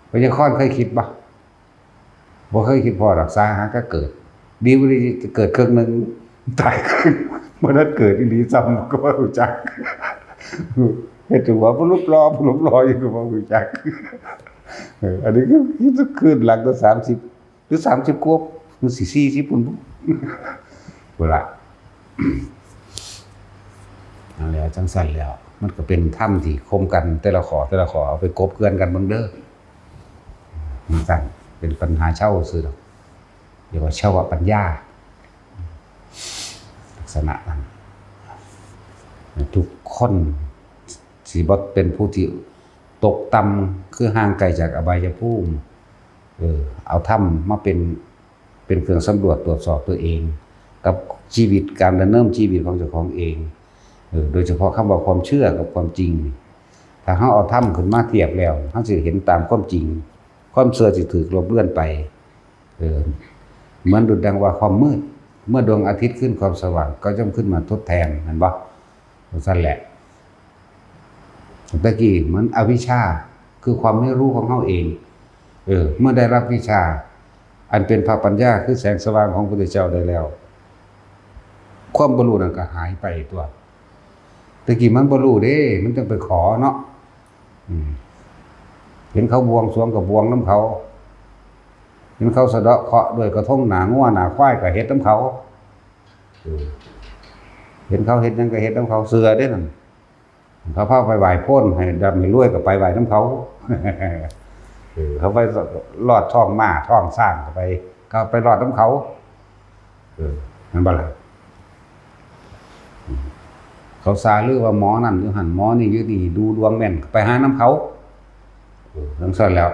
พระเจ้าค่อนเคยคิดบ่เคยคิดพอรักษาหาก็เกิดดีบ่ดีเกิดครึ่งนึงตายครึ่งบ่นั้นเกิดอีหลีซ้ำก็บ่รู้จักเฮ็ดถือว่าผู้รูปรออยู่ก็บ่รู้จักอันนี้ก็ขึ้นหลังตัว30หรือ30กว่าหรือ40พุ่นบ่ล่ะนั่นแหละจังซั่นแล้วมันก็เป็นธรรมที่คมกันแต่ละข้อเอาไปกบเกลื่อนกันเบิ่งเด้อมันซั่นเป็นปัญหาเช่าซื่อดอกเรียกว่าเช่าปัญญาลักษณะนั้นทุกคนสิบ่เป็นผู้ที่ตกต่ำคือห่างไกลจากอบายภูมิเอาธรรมมาเป็นเครื่องสำรวจตรวจสอบตัวเองกับชีวิตการดำเนินชีวิตของเจ้าของเองโดยเฉพาะคำว่าความเชื่อกับความจริงถ้าเฮาเอาธรรมขึ้นมาเทียบแล้วเฮาสิเห็นตามความจริงความเชื่อสิถูกลบเลือนไปเหมือนดุจดังว่าความมืดเมื่อดวงอาทิตย์ขึ้นความสว่างก็ย่อมขึ้นมาทดแทนเห็นบ่นั่นแหละตะกี้เหมือนอวิชชาคือความไม่รู้ของเฮาเองเมื่อได้รับวิชาอันเป็นพระปัญญาคือแสงสว่างของพระพุทธเจ้าได้แล้วความบ่รู้นั่นก็หายไปตัวตะกี้มันบ่รู้เด้มันต้องไปขอเนาะเห็นเขาบวงสรวงก็บวงนำเขาเห็นเขาสะเดาะเคราะห์ด้วยกระทงหน้างัวหน้าควายก็เฮ็ดนำเขาเห็นเขาเฮ็ดหยังก็เฮ็ดนำเขาเสือเด้นั่นเขาพาไปไหว้โพ่นให้ดำให้รวยก็ไปไหว้นำเขาเขาไปลอดท้องม้าท้องช้างก็ไปรอดนำเขานั่นบ่ล่ะเขาซาลือว่าหมอนั่นอยู่หั่นหมอนี่อยู่นี่ดูดวงแม่นไปหานำเขาจังซั่นแล้ว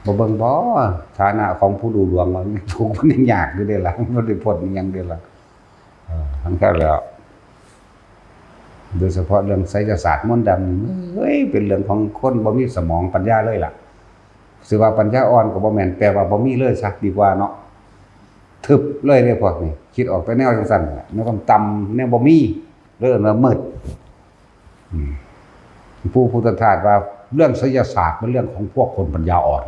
บ่เบิ่งบ่ฐานะของผู้ดูดวงว่าถูกมันยังยากอยู่เด้ล่ะบ่ได้พ้นอีหยังเด้ล่ะทั้งแค่แล้วโดยเฉพาะเรื่องไสยศาสตร์มนต์ดำเฮ้ยเป็นเรื่องของคนบ่มีสมองปัญญาเลยล่ะสิว่าปัญญาอ่อนก็บ่แม่นแปลว่าบ่มีเลยซะดีกว่าเนาะทึบเลยเด้พวกนี้คิดออกไปแนวจังซั่นแหละแนวต่ำแนวบ่มีเรื่องว่ามืดผู้พุทธทาสว่าเรื่องไสยศาสตร์เป็นเรื่องของพวกคนปัญญาอ่อน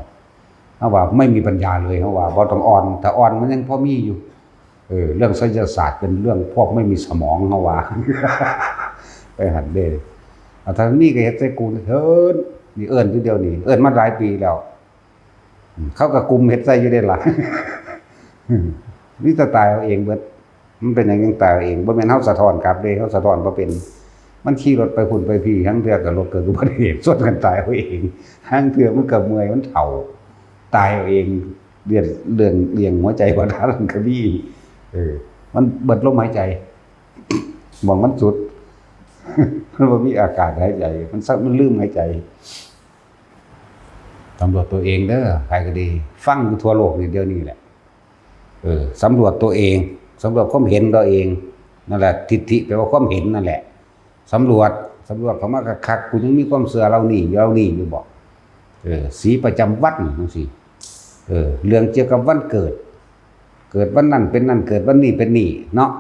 เฮาว่าไม่มีปัญญาเลยเฮาว่าบ่ต้องอ่อนถ้าอ่อนมันยังพอมีอยู่เรื่องไสยศาสตร์เป็นเรื่องพวกไม่มีสมองเฮาว่าไปหันเด้เอาทางนี้ก็เฮ็ดใส่กูเถิดนี่เอิ้นอยู่เดียวนี่เอิ้นมาหลายปีแล้วเขาก็กุมเฮ็ดใส่อยู่เด้ล่ะนี่จะตายเอาเองเบิดมันเป็นอย่างยังตายเอาเองบ่แม่นเฮาสะท้อนกลับเด้เฮาสะท้อนบ่เป็นมันขี่รถไปพุ่นไปพี่ทั้งเทื่อก็รถเกิดอุบัติเหตุชนกันตายเอาเองทั้งเทื่อมันก็เมื่อยมันเฒ่าตายเอาเองเรื่องหัวใจบ่ทันก็มีมันเบิดลมหายใจมองมันสุดมันบ่มีอากาศหายใจมันลืมหายใจสำรวจตัวเองเด้อใครก็ดีฟังอยู่ทั่วโลกนี่เดี๋ยวนี้แหละสำรวจตัวเองสำรวจความเห็นตัวเองนั่นแหละทิฏฐิแปลว่าความเห็นนั่นแหละสำรวจเข้ามาคักๆกูยังมีความเชื่อเรานี่อยู่บ่สีประจำวันจังซี่เรื่องเกี่ยวกับวันเกิดวันนั้นเป็นนั่นเกิดวันนี้เป็นนี่เนาะ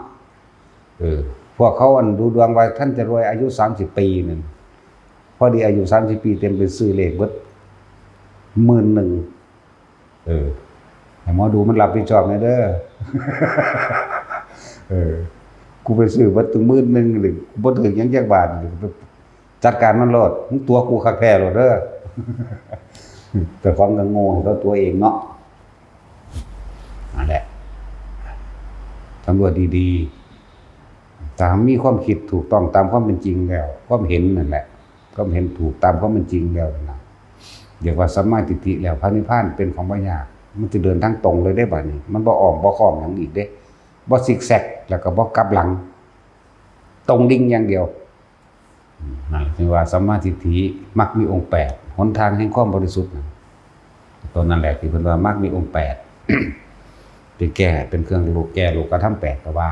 พวกเขาดูดวงไว้ท่านจะรวยอายุ30 ปีนึงพอดีอายุ30 ปีเต็มเป็นซื้อเลขเบิด11,000ให้หมอดูมันรับผิดชอบแน่เด้อกูไปซื้อเบิดถึง11,000นึงกูบ่ถึงหยังจักบาทจัดการมันโลดมึงตัวกูคักแท้โลดเด้อแต่ความก็โง่ให้ตัวเองเนาะนั่นแหละตำรวจดีๆถ้ามีความคิดถูกต้องตามความเป็นจริงแล้วความเห็นนั่นแหละความเห็นถูกตามความเป็นจริงแล้วนะ เรียกว่าสัมมาทิฏฐิแล้วพระนิพพานเป็นของบ่ยากมันจะเดินทางตรงเลยได้บัดนี้มันบ่อ้อมบ่ค้อมหยังอีกเด้บ่ซิกแซกแล้วก็บ่กลับหลังตรงดิ่งอย่างเดียวนั่นคือว่าสัมมาทิฏฐิมรรคมีองค์8หนทางแห่งความบริสุทธิ์ตัวนั้นแหละที่เพิ่นว่ามรรคมีองค์8เป็นแก้เป็นเครื่องรู้แก้โลกธรรม8ก็ว่า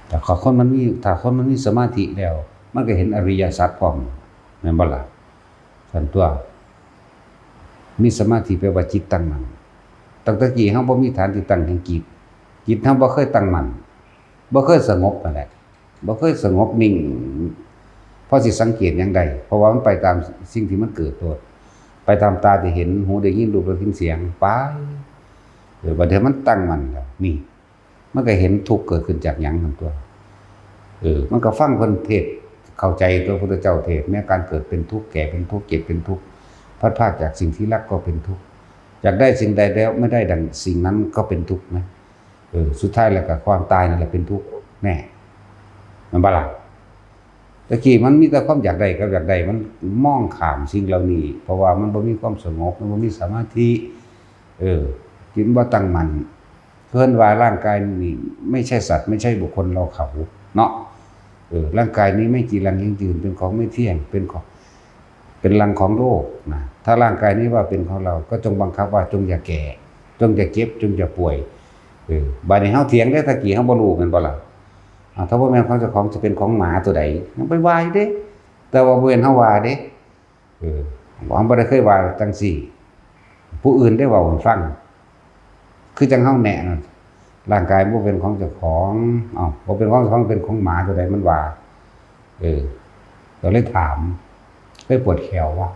แต่ถ้าคนมันมีสมาธิแล้วมันก็เห็นอริยสัจพร้อมแม่นบ่ล่ะซั่นตัวมีสมาธิแปลว่าจิตตั้งมั่นตั้งแต่กี้เฮาบ่มีฐานที่ตั้งแห่งจิตเฮาบ่เคยตั้งมั่นบ่เคยสงบนั่นแหละบ่เคยสงบนิ่งพอสิสังเกตหยังได้เพราะว่ามันไปตามสิ่งที่มันเกิดตัวไปตามตาที่เห็นหูได้ยินรูปได้ยินเสียงไปบัดเดี๋ยวมันตั้งมั่นแล้วนี่มันก็เห็นทุกข์เกิดขึ้นจากหยังนั่นตัวมันก็ฟังเพิ่นเทศเข้าใจตัวพุทธเจ้าเทศแม้การเกิดเป็นทุกข์แก่เป็นทุกข์เจ็บเป็นทุกข์พัดพรากจากสิ่งที่รักก็เป็นทุกข์อยากได้สิ่งใดแล้วไม่ได้ดังสิ่งนั้นก็เป็นทุกข์นะสุดท้ายแล้วก็ความตายนั่นแหละเป็นทุกข์แน่มันบ่ล่ะตะกี้มันมีแต่ความอยากได้กับอยากได้มันมองข้ามสิ่งเหล่านี้เพราะว่ามันบ่มีความสงบมันบ่มีสมาธิจิตบ่ตั้งมั่นเพิ่นว่าร่างกายนี่ไม่ใช่สัตว์ไม่ใช่บุคคลเราเขาเนาะร่างกายนี้ไม่จีรังยั่งยืนเป็นของไม่เที่ยงเป็นรังของโลกนะถ้าร่างกายนี้ว่าเป็นของเราก็จงบังคับว่าจงอย่าแก่จงอย่าเจ็บจงอย่าป่วยบัดนี้เฮาเถียงได้ตะกี้เฮาบ่รู้แม่นบ่ล่ะถ้าบ่แม่นของเจ้าของจะเป็นของหมาตัวใดยังไปว่าอยู่เด้แต่ว่าบ่แม่นเฮาว่าเด้ผมบ่ได้เคยว่าจังซี่ผู้อื่นได้เว้าให้ฟังคือจังเฮาแนะร่างกายบ่เป็นของเจ้าของบ่เป็นของเจ้าของเป็นของหมาตัวใดมันว่าก็เลยถามเคยปวดแขววะ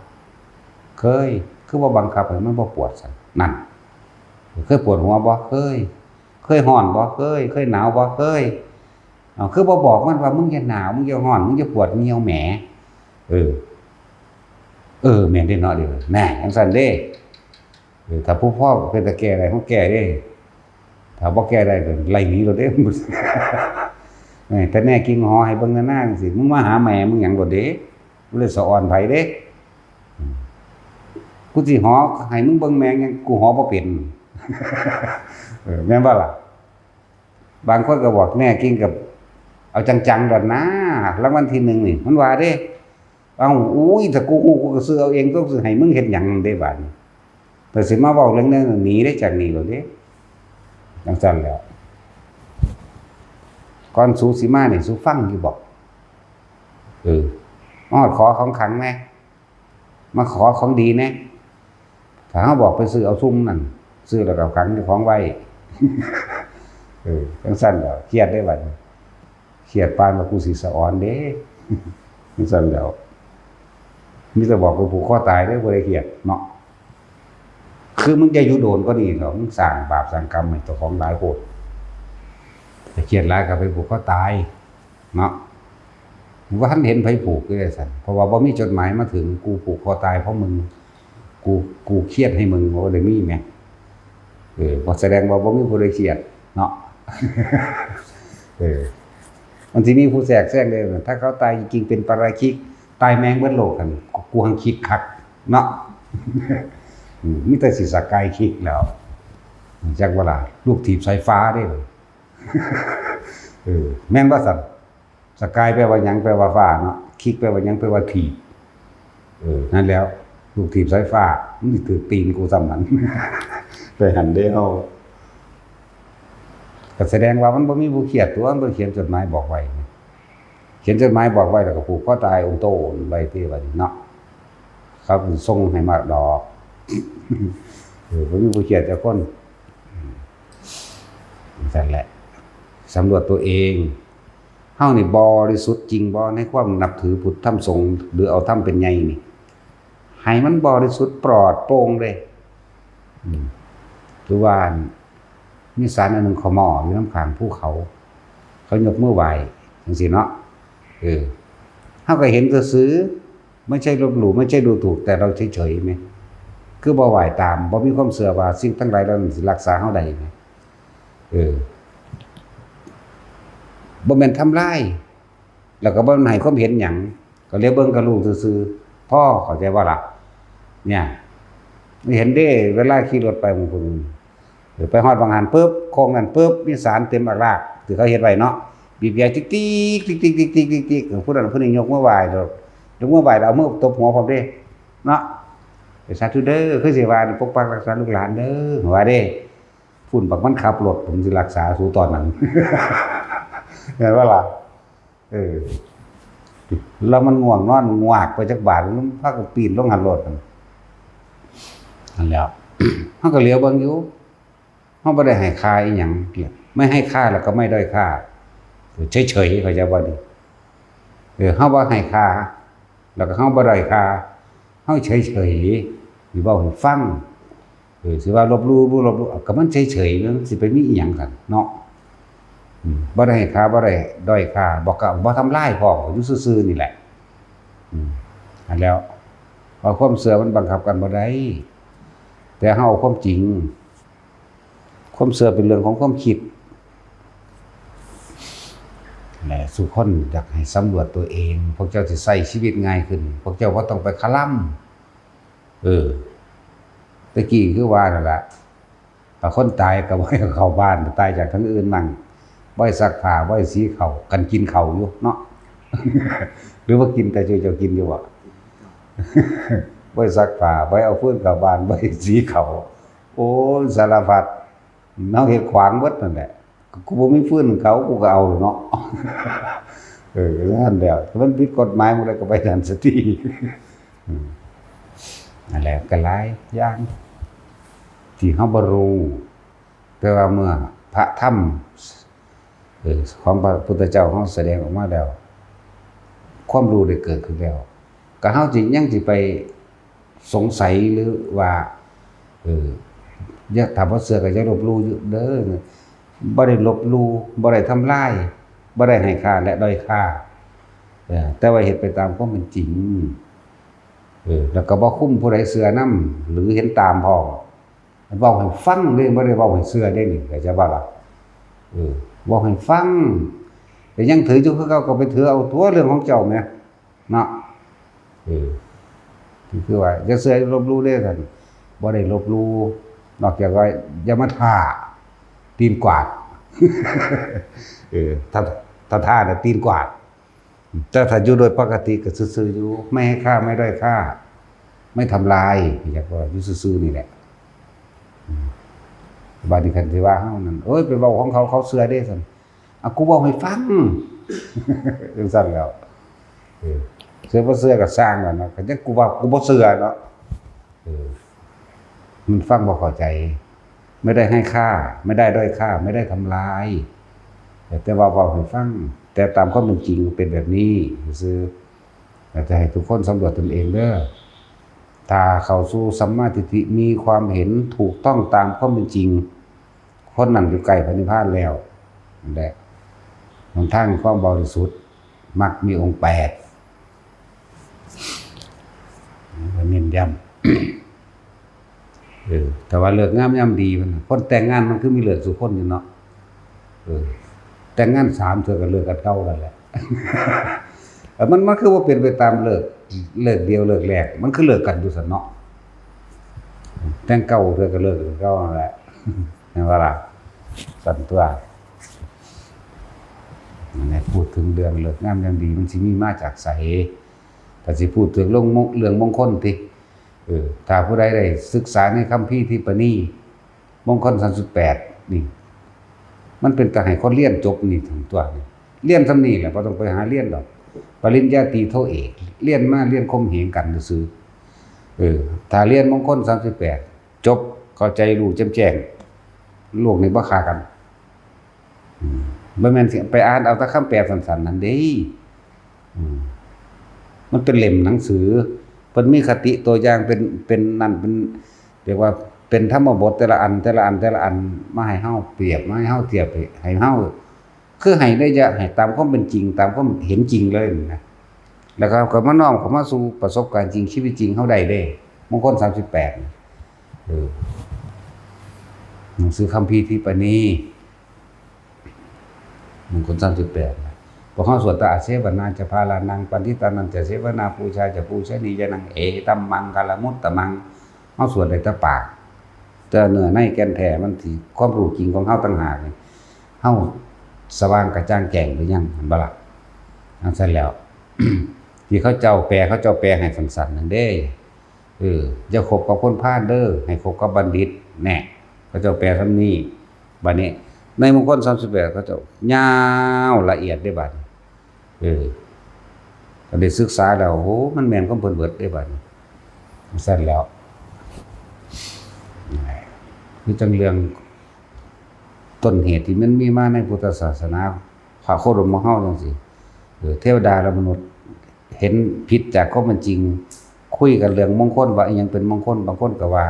เคยคือบ่บังคับให้มันบ่ปวดซั่นนั่นเคยปวดหัวบ่เคยร้อนบ่เคยหนาวบ่คือบ่บอกมันว่ามึงอย่าหนาวมึงอย่าร้อนมึงอย่าปวดเหี่ยวแหมแม่นได้เนาะเด้อแน่จังซั่นเด้ถ้าผู้พ่อเป็นตะแก่ได้เฮาแก้เด้ถ้าบ่แก้ได้ก็ไล่หนีโลดเด้แต่แน่กิ่งหอให้เบิ่งหน้าจังซี่มึงมาหาแม่มึงหยังโลดเด้กูเลยสะอ่อนไผเด้กูสิหอให้มึงเบิ่งแม่งยังกูหอบ่เป็นแม่นบ่ล่ะบางคนก็บอกแน่กิ่งกับเอาจังๆดอกนะรางวัลที่1นี่มันว่าเด้อุ้ยถ้ากูฮู้กูก็ซื้อเอาเองต้องซื้อให้มึงเฮ็ดหยังได้บาดนี้แต่สิมาเว้าเรื่องนั้นหนีได้จากนี่โลดเด้จังซั่นแล้วก่อนสูสิมานี่สูฟังอยู่บ่ขอของขังแน่มาขอของดีแน่ถ้าเฮาบอกไปซื้อเอาซุ่มนั่นซื้อแล้วก็ขังเจ้าของไว้จังซั่นแล้วเครียดได้บัดนี้เครียดปานว่ากูสิสะอ่อนเด้จังซั่นแล้วมีแต่บอกกูผูกคอตายเด้อบ่ได้เครียดเนาะคือมึงจะอยู่โดนก็ดีเนาะมึงสร้างบาปสร้างกรรมให้ตัวของหลายโพดแต่เครียดหลายก็ไปผูกคอตายเนาะว่าท่านเห็นไผผูกด้วยสั่นเพราะว่าบ่มีจดหมายมาถึงกูผูกคอตายเพราะมึงกูเครียดให้มึงบ่ได้มีแหมบ่แสดงว่าบ่มีผู้ใดเครียดเนาะมันสิมีผู้แทรกแซงได้ถ้าเขาตายจริงๆเป็นปาราชิกตายแมงเบิดโลกกันกูหังคิดคักเนาะมีแต่สิสกายคิกแล้วจักว่าล่ะลูกถีบสายฟ้าได้แม่นบ่ซั่นสกายแปลว่าหยังแปลว่าฟ้าเนาะคิกแปลว่าหยังแปลว่าถีบนั่นแล้วลูกถีบสายฟ้ามันสิถือตีนกูซ้ำนั้นไปหันเด้เฮาก็แสดงว่ามันบ่มีผู้เขียนตัวมันบ่เขียนจดหมายบอกไว้เขียนจดหมายบอกไว้แล้วก็ผูกคอตายองค์โตไว้ที่ว่าเนาะครับส่งให้มาดอกบ่มีผู้เขียนจักคนนั่นแหละสำรวจตัวเองเฮานี่บริสุทธิ์จริงบ่ในความนับถือพุทธธรรมสงฆ์หรือเอาธรรมเป็นใหญ่นี่ให้มันบริสุทธิ์ปลอดโปร่งเลยหรือว่ามีศาลอันนึงเขาหม้ออยู่น้ำข้างภูเขายกมือไหว้จังซี่เนาะเฮาก็เห็นซื่อๆไม่ใช่ลบหลู่ไม่ใช่ดูถูกแต่เราเฉยๆแม่คือบ่ไหว้ตามบ่มีความเชื่อว่าสิ่งทั้งหลายเหล่านั้นสิรักษาเฮาได้แม่บ่แม่นทำลายแล้วก็บ่ให้ความเห็นหยังก็เรียกเบิ่งก็รู้ซื่อ พ่อเข้าใจว่าล่ะเนี่ยไม่เห็นเด้เวลาขี่รถไปบางคนหรือไปฮอดบางหันปุ๊บโค้งนั้นปุ๊บมีสารเต็มอักลากที่เขาเฮ็ดไว้เนาะบีบแย่ติ๊กติ๊กติ๊กติ๊กติ๊กติ๊กติ๊กติ๊กผู้นั้นผู้นี้ยกมือไหว้ดอกยกมือไหว้เอามือตบหัวพร้อมเด้เนาะสาธุเด้อคือสิว่าปกปักรักษาลูกหลานเด้อว่าเด้ฝุ่นบักมันขับรถผมสิรักษาสู่ตอนนั้นเห็นว่าล่ะแล้วมันง่วงนอนงวากไปจักบาทมันพากันปีนลงหันรถนั่นแล้วเฮาก็เหลียวเบิ่งอยู่เฮาบ่ได้ให้ค่าอีหยังไม่ให้ค่าแล้วก็ไม่ด้อยค่าเฉยๆเข้าใจบ่ดีเฮาบ่ให้ค่าแล้วก็เฮาบ่ด้อยค่าเฮาเฉยๆสิเว้าให้ฟังสิว่าลบลู่ก็มันเฉยๆมันสิไปมีอีหยังกันเนาะบ่ได้ให้ค่าบ่ได้ด้อยค่าบ่ทำลายพร้อมอยู่ซื่อๆนี่แหละอันแล้วพอความเชื่อมันบังคับกันบ่ได้แต่เฮาเอาความจริงความเชื่อเป็นเรื่องของความคิดแหละสุคนอยากให้สำรวจตัวเองพวกเจ้าสิใช้ชีวิตง่ายขึ้นพวกเจ้าบ่ต้องไปคลำตะกี้คือว่านั่นล่ะถ้าคนตายก็บ่ให้เข้าบ้านตายจากทางอื่นมั่งบ่ให้ซักผ้าบ่ให้สีข้าวกันกินข้าวอยู่เนาะ หรือว่ากินแต่เจ้ากินอยู่บ่บ่ให้ซักผ้าบ่ให้เอาฟืนเข้าบ้านบ่ให้สีข้าวโอ้สารพัดเฮาเฮ็ดขวางเบิดนั่นแหละกูบ่มีฟืนเขากูก็เอาเนาะ นั่นแล้วมันผิดกฎหมายหมดแล้วก็ไปนั่นซะทีนั่นแหละก็หลายอย่างที่เฮาบ่รู้แต่ว่าเมื่อพระธรรมของพระพุทธเจ้าเฮาแสดงออกมาแล้วความรู้ได้เกิดขึ้นแล้วก็เฮาสิยังสิไปสงสัยหรือว่าอย่าถ้าบ่เชื่อก็อย่าลบลู่อยู่เด้อบ่ได้ลบลู่บ่ได้ทำลายบ่ได้ให้ค่าและด้อยค่าแต่ว่าเฮ็ดไปตามความเป็นจริงแล้วก็บ่คุ้มผู้ใดเชื่อนำหรือเห็นตามพอเว้าให้ฟังเด้บ่ได้เว้าให้เชื่อได้นี่เข้าใจบ่ล่ะเว้าให้ฟังแต่ยังถืออยู่คือเก่าก็ไปถือเอาตัวเรื่องของเจ้าแหมเนาะคือว่าอย่าเชื่อลบลู่เด้อท่านบ่ได้ลบลู่นอกจากว่าอย่ามาท่าตีนกวาดถ้าท่าน่ะตีนกวาดแต่ถ้าอยู่โดยปกติก็ซื่อๆอยู่ไม่ให้ค่าไม่ด้อยค่าไม่ทำลายอยากว่าอยู่ซื่อๆนี่แหละบาดนี้คันสิว่าเฮานั่นไปเว้าของเขาเชื่อเด้ซั่นกูเว้าให้ฟังจังซั่นแล้วเชื่อบ่เชื่อก็สร้างกันเนาะก็จังกูว่ากูบ่เชื่อเนาะมันฟังบ่เข้าใจไม่ได้ให้ค่าไม่ได้ด้อยค่าไม่ได้ทำลายแต่ว่าเว้าให้ฟังแต่ตามความเป็นจริงเป็นแบบนี้ซื่อจะให้ทุกคนสำรวจตนเองเด้อถ้าเข้าสู่สัมมาทิฏฐิมีความเห็นถูกต้องตามความเป็นจริงคนนั้นอยู่ใกล้พระนิพพานแล้วนั่นแหละหนทางความบริสุทธิ์มรรคมีองค์8เน้นย้ำแต่ว่าเลิกงามยามดีมันคนแต่งงานมันคือมีเลิกสุคนอยู่เนาะแต่งงาน3เทื่อก็เลิกกันเก่าแล้วแหละ มันคือว่าเป็นไปตามเลิกเดียวเลิกแรกมันคือเลิกกันอยู่ซั่นเนาะแต่งเก่าเทื่อก็เลิกกันเก่านั่นแหละเห็นบ่ล่ะสั่นตัวนี่พูดถึงเรื่องเลิกงามยามดีมันสิมีมาจากไสถ้าสิพูดถึงเรื่องมงคลติถ้าผู้ใดได้ศึกษาในคัมภีร์ที่ปณีมงคล38นี่มันเป็นตาให้คนเรียนจบนี่ทั้งตัวนี่เรียนซำนี้แหละบ่ต้องไปหาเรียนดอกปริญญาตรีโทเอกเรียนมาเรียนคมเหงกันซื่อถ้าเรียนมงคล38จบเข้าใจรู้แจ่มแจ้งโลกนี้บ่ฆ่ากันบ่แม่นสิไปอ่านเอาแต่คำแปลสั้นๆนั่นเด้มันเป็นเล่มหนังสือเพิ่นมีคติตัวอย่างเป็นนั่นเป็นเรียกว่าเป็นธรรมบทแต่ละอันมาให้เฮาเปรียบมาให้เฮาเทียบให้เฮาคือให้ได้จะให้ตามความเป็นจริงตามความเห็นจริงเลยนะแล้วก็มาน้อมเข้ามาสู่ประสบการณ์จริงชีวิตจริงเฮาได้เด้มงคล38หนังสือคัมภีร์ที่ปณีมงคล38 พวกเฮาสวดตะอาเสวนาจะพาลานังปันทิตานันจะเสวนาปูชาจะปูชนีจะนังเอตัมมังกาลมุตตมังเฮาสวดได้แต่ปากแต่เนื้อในแก่นแท้มันสิความรู้จริงของเฮาต่างหากนี่เฮาสว่างกระจ่างแจ้งหรือยังเห็นบ่ล่ะอันซั่นแล้ว ที่เขาเจ้าแปลให้สั้นๆนั่นเด้อย่าคบกับคนพาลเด้อให้คบกับบัณฑิตแน่เขาเจ้าแปลคำนี้บัดนี้ในมงคล38เขาเจ้ายาวละเอียดได้บัดก็ได้ศึกษาแล้วโหมันแม่นของเพิ่นเบิดได้บัดซั่นแล้วคือจังเรื่องต้นเหตุที่มันมีมาในพุทธศาสนาพระโคดมของเฮาจังซี่เทวดาและมนุษย์เห็นผิดจากความเป็นจริงคุยกันเรื่องมงคลว่าอีหยังเป็นมงคลบางคนก็ว่า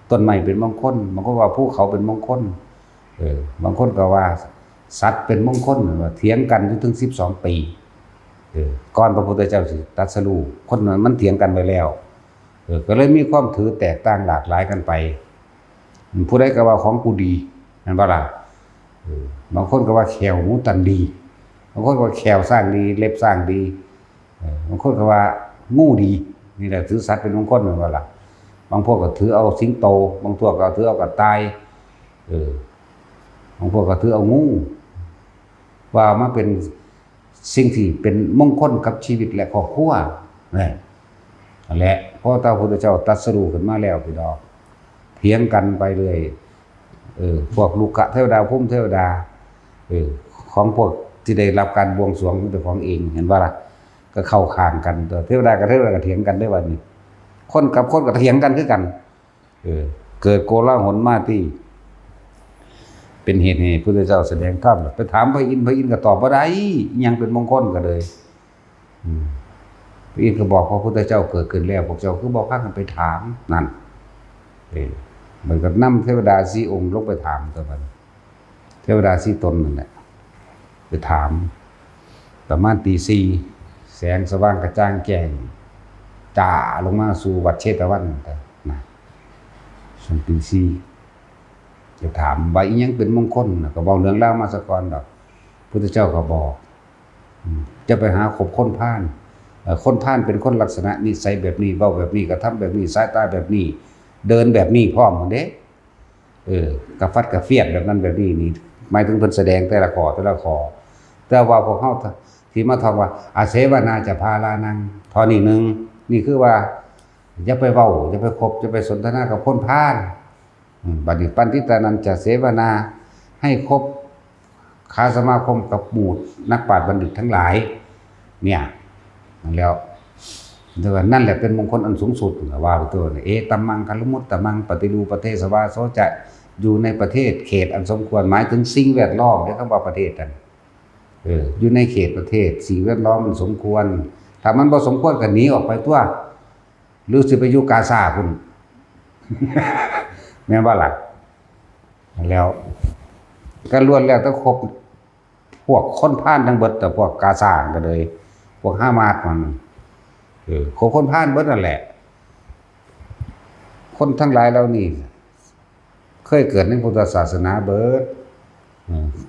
ต้นไม้เป็นมงคลบางคนว่าภูเขาเป็นมงคลบางคนก็ว่าสัตว์เป็นมงคลว่าเถียงกันอยู่ถึง12ปีก่อนพระพุทธเจ้าสิตรัสรู้คนนั้นมันเถียงกันไปแล้วก็เลยมีความถือแตกต่างหลากหลายกันไปผู้ใดก็ว่าของกูดีนั่นบ่ล่ะบางคนก็ว่าแขวหมูตันดีบางคนก็ว่าแขวสร้างดีเล็บสร้างดีบางคนก็ว่างูดีนี่แหละถือสัตว์เป็นมงคลนั่นบ่ล่ะบางพวกก็ถือเอาสิงโตบางพวกก็ถือเอากระต่ายบางพวกก็ถือเอางูว่ามาเป็นสิ่งที่เป็นมงคลกับชีวิตและครอบครัวนั่นแหละเพราะพระพุทธเจ้าตรัสรู้ขึ้นมาแล้วพี่น้องเถียงกันไปเลยพวกลูกะเทวดาพุ่มเทวดาของพวกที่ได้รับการบวงสรวงของตัวของเองเห็นว่าล่ะก็เข้าข้างกันตัวเทวดากับเทวดาก็เถียงกันได้วันนี้คนกับคนก็เถียงกันคือกันเกิดโกลาหลมาที่เป็นเหตุให้พุทธเจ้าแสดงธรรมไปถามพระอินทร์ก็ตอบบ่ได้ยังเป็นมงคลก็เลยพระอินทร์ก็บอกพระพุทธเจ้าเกิดขึ้นแล้วพวกเจ้าคือบอกพากันไปถามนั่นเหมือนกับนำเทวดา4องค์ลงไปถามตัวมันเทวดา4ตนนั่นแหละไปถามประมาณตี 4แสงสว่างกระจ่างแจ้งจ่าลงมาสู่วัดเชตวันนะช่วงตี 4จะถามว่าอีหยังเป็นมงคลก็บอกเรื่องเล่ามาสักก่อนดอกพุทธเจ้าก็บอกจะไปหาคบคนพาลคนพาลเป็นคนลักษณะนิสัยแบบนี้เว้าแบบนี้กระทำแบบนี้สายตาแบบนี้เดินแบบนี้พร้อมหมดเด้กระฟัดกระเฟียดแบบนั้นแบบนี้นี่หมายถึงเพิ่นแสดงแต่ละข้อแต่ว่าพวกเฮาที่มาท่องว่าอาเสวนาจะพาลานังทอนี่นึงนี่คือว่าอย่าไปเว้าอย่าไปคบอย่าไปสนทนากับคนพาลบัดนี้ปันทิตานันจะเสวนาให้คบค้าสมาคมกับหมู่นักปราชญ์บัณฑิตทั้งหลายเนี่ยแล้วนั่นแหละเป็นมงคลอันสูงสุดว่าไปตัวเอตัมมังคัลมุตตมังปฏิรูปประเทศสวาโสจะอยู่ในประเทศเขตอันสมควรหมายถึงสิ่งแวดล้อมที่คำว่าประเทศนั่นอยู่ในเขตประเทศสิ่งแวดล้อมมันสมควรถ้ามันบ่สมควรก็หนีออกไปตัวหรือสิไปอยู่กาซาพุ่น แม่นว่าล่ะแล้วก็ล้วนแล้วต้องครบพวกคนพาลทั้งเบิดแต่พวกกาซาก็เลยพวกฮามาสมันคนพาลเบิดนั่นแหละคนทั้งหลายเหล่านี้เคยเกิดในพุทธศาสนาเบิด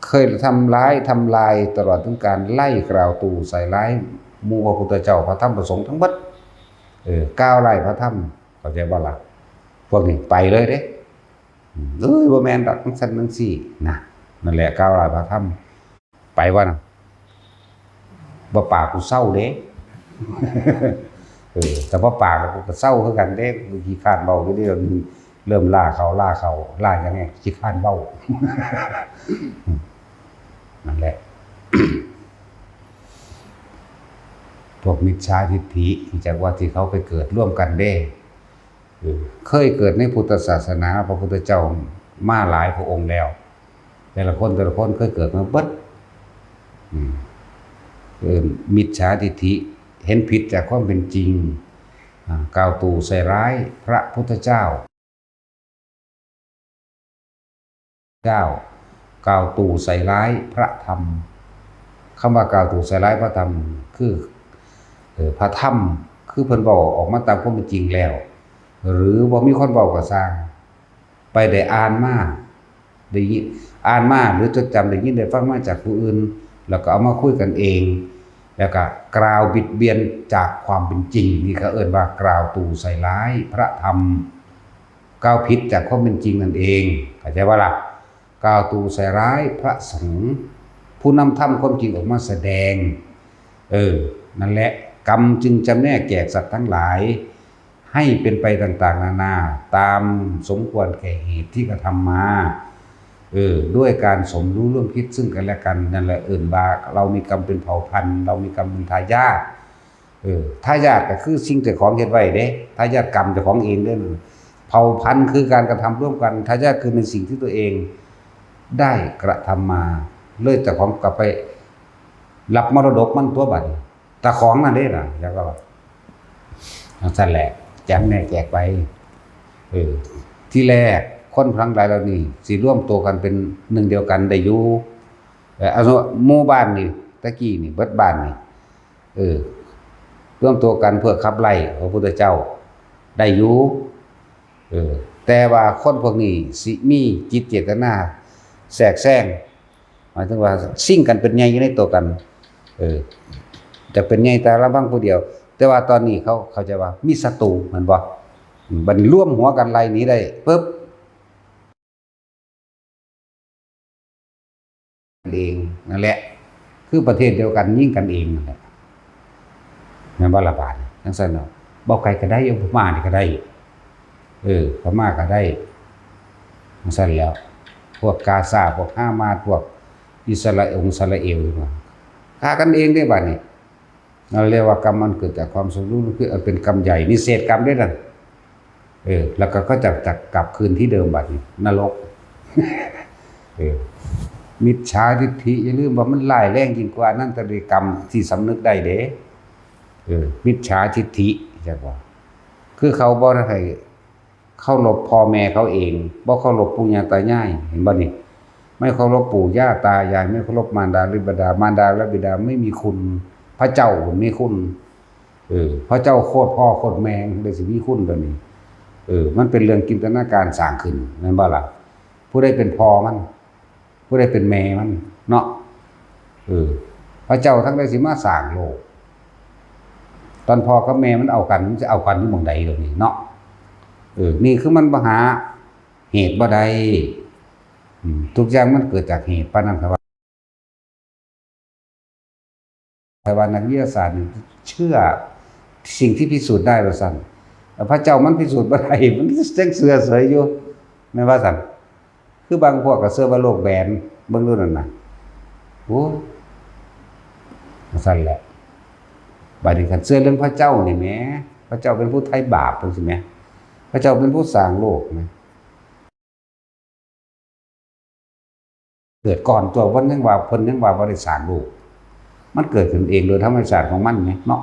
เคยทำลายตลอดถึงการไล่กล่าวตู่ใส่ร้ายหมู่พระพุทธเจ้าพระธรรมพระสงฆ์ทั้งหมดก้าวไล่พระธรรมเข้าใจบ่ล่ะพวกนี้ไปเลยเด้บ่แม่นดอกทั้งซั่นทั้งซี่นะนั่นแหละก้าวไล่พระธรรมไปว่าน่ะบ่ปากกูเศร้าเด้ แต่พอปากก็เศร้าคือกันเด้ขี้คร้านเว้าอยู่เดี๋ยวนี้เริ่มล่าเขาล่ายังไงขี้คร้านเว้า นั่นแหละ พวกมิจฉาทิฏฐิจากว่าที่เขาไปเกิดร่วมกันเด้เคยเกิดในพุทธศาสนาพระพุทธเจ้ามาหลายพระองค์แล้วแต่ละคนเคยเกิดมาเบิดมิจฉาทิฏฐิเห็นผิดจากความเป็นจริงกล่าวตู่ใส่ร้ายพระพุทธเจ้ากล่าวตู่ใส่ร้ายพระธรรมคำว่ากล่าวตู่ใส่ร้ายพระธรรมคือพระธรรมคือเพิ่นบอกออกมาตามความเป็นจริงแล้วหรือบ่มีคนบอกก็สร้างไปได้อ่านมาได้ยินอ่านมาหรือจดจำได้ยินได้ฟังมาจากผู้อื่น แล้วก็เอามาคุยกันเองแล้วก็กล่าวบิดเบียนจากความเป็นจริงนี่เขาเอิ้นว่ากล่าวตู่ใส่ร้ายพระธรรมกล่าวผิดจากความเป็นจริงนั่นเองเข้าใจว่าล่ะกล่าวตู่ใส่ร้ายพระสงฆ์ผู้นำธรรมความจริงออกมาแสดงนั่นแหละกรรมจึงจำแนกแจกสัตว์ทั้งหลายให้เป็นไปต่างๆนานาตามสมควรแก่เหตุที่กระทำมาด้วยการสมรู้ร่วมคิดซึ่งกันและกันนั่นแหละว่าเรามีกรรมเป็นเผ่าพันธุ์เรามีกรรมเป็นทายาททายาทก็คือสิ่งเจ้าของเฮ็ดไว้เด้ทายาทกรรมเจ้าของเองเด้อเผ่าพันธุ์คือการกระทำร่วมกันทายาทคือในสิ่งที่ตัวเองได้กระทำมาเลยเจ้าของกลับไปรับมรดกมันตัวบัดตาของนั่นเด้ล่ะแล้วก็นั่นแหละจำแนกแจกไปที่แรกคนทั้งหลายเหล่านี้สิร่วมตัวกันเป็นหนึ่งเดียวกันได้อยู่เอาหมู่บ้านนี่ตะกี้นี่เบิดบ้านนี่ร่วมตัวกันเพื่อขับไล่พระพุทธเจ้าได้อยู่แต่ว่าคนพวกนี้สิมีจิตเจตนาแทรกแซงหมายถึงว่าซิ่งกันเป็นใหญ่อยู่ในตัวกันจะเป็นใหญ่แต่ละบางผู้เดียวแต่ว่าตอนนี้เขาใจว่ามีศัตรูมันบ่บัดนี้ร่วมหัวกันไล่หนีได้ปึ๊บเองนั่นแหละคือประเทศเดียวกันยิ่งกันเองนั่นแหละแม่นบ่ละบาดจังซั่นเนาะบ่ไกลก็ได้อยู่พม่านี่ก็ได้พม่าก็ได้จังซั่นแล้วพวกกาซาพวกฮามาสพวกอิสราเอลฆ่ากันเองได้บัดนี้เราเรียกว่ากรรมมันเกิดจากความสมรู้คือเป็นกรรมใหญ่นี่เศษกรรมด้วยนั่นแล้วก็จะกลับคืนที่เดิมบัดนี้นรกมิจฉาทิฏฐิอย่าลืมว่ามันร้ายแรงยิ่งกว่านั่นตริกรรมที่สำนึกได้เด้มิจฉาทิฏฐิจักว่าคือเขาบ่ได้เคารพพ่อแม่เขาเองบ่เคารพปู่ย่าตายายเห็นบ่นี่ไม่เคารพปู่ย่าตายายไม่เคารพมารดาหรือบิดามารดาและบิดาไม่มีคุณพระเจ้ามีคุณพระเจ้าโคตรพ่อโคตรแม่ได้สิมีคุณตัวนี้มันเป็นเรื่องจินตนาการสร้างขึ้นแม่นบ่ล่ะผู้ใดเป็นพ่อมันผู้ใดเป็นแม่มันเนาะพระเจ้าทั้งได้สิมาสร้างโลกตอนพ่อกับแม่มันเอากันมันจะเอากันอยู่หม้องใดตัวนี้เนาะนี่คือมันบ่หาเหตุบ่ได้ทุกอย่างมันเกิดจากเหตุปานนั้นครับแต่ว่านักวิทยาศาสตร์เชื่อสิ่งที่พิสูจน์ได้ว่าซั่นพระเจ้ามันพิสูจน์บ่ได้มันจังเสือเสยอยู่แม่นว่าซั่นคือบางพวกก็เชื่อว่าโลกแบนเบิ่งดูนั่นน่ะโอ้ซั่นแหละบัดนี้คันเชื่อเรื่องพระเจ้านี่แหมพระเจ้าเป็นผู้ไถ่บาปจังซี่แหมพระเจ้าเป็นผู้สร้างโลกนะเกิดก่อนตัวเพิ่นยังว่าบ่ได้สร้างโลกมันเกิดขึ้นเองโดยธรรมชาติของมันไงเนาะ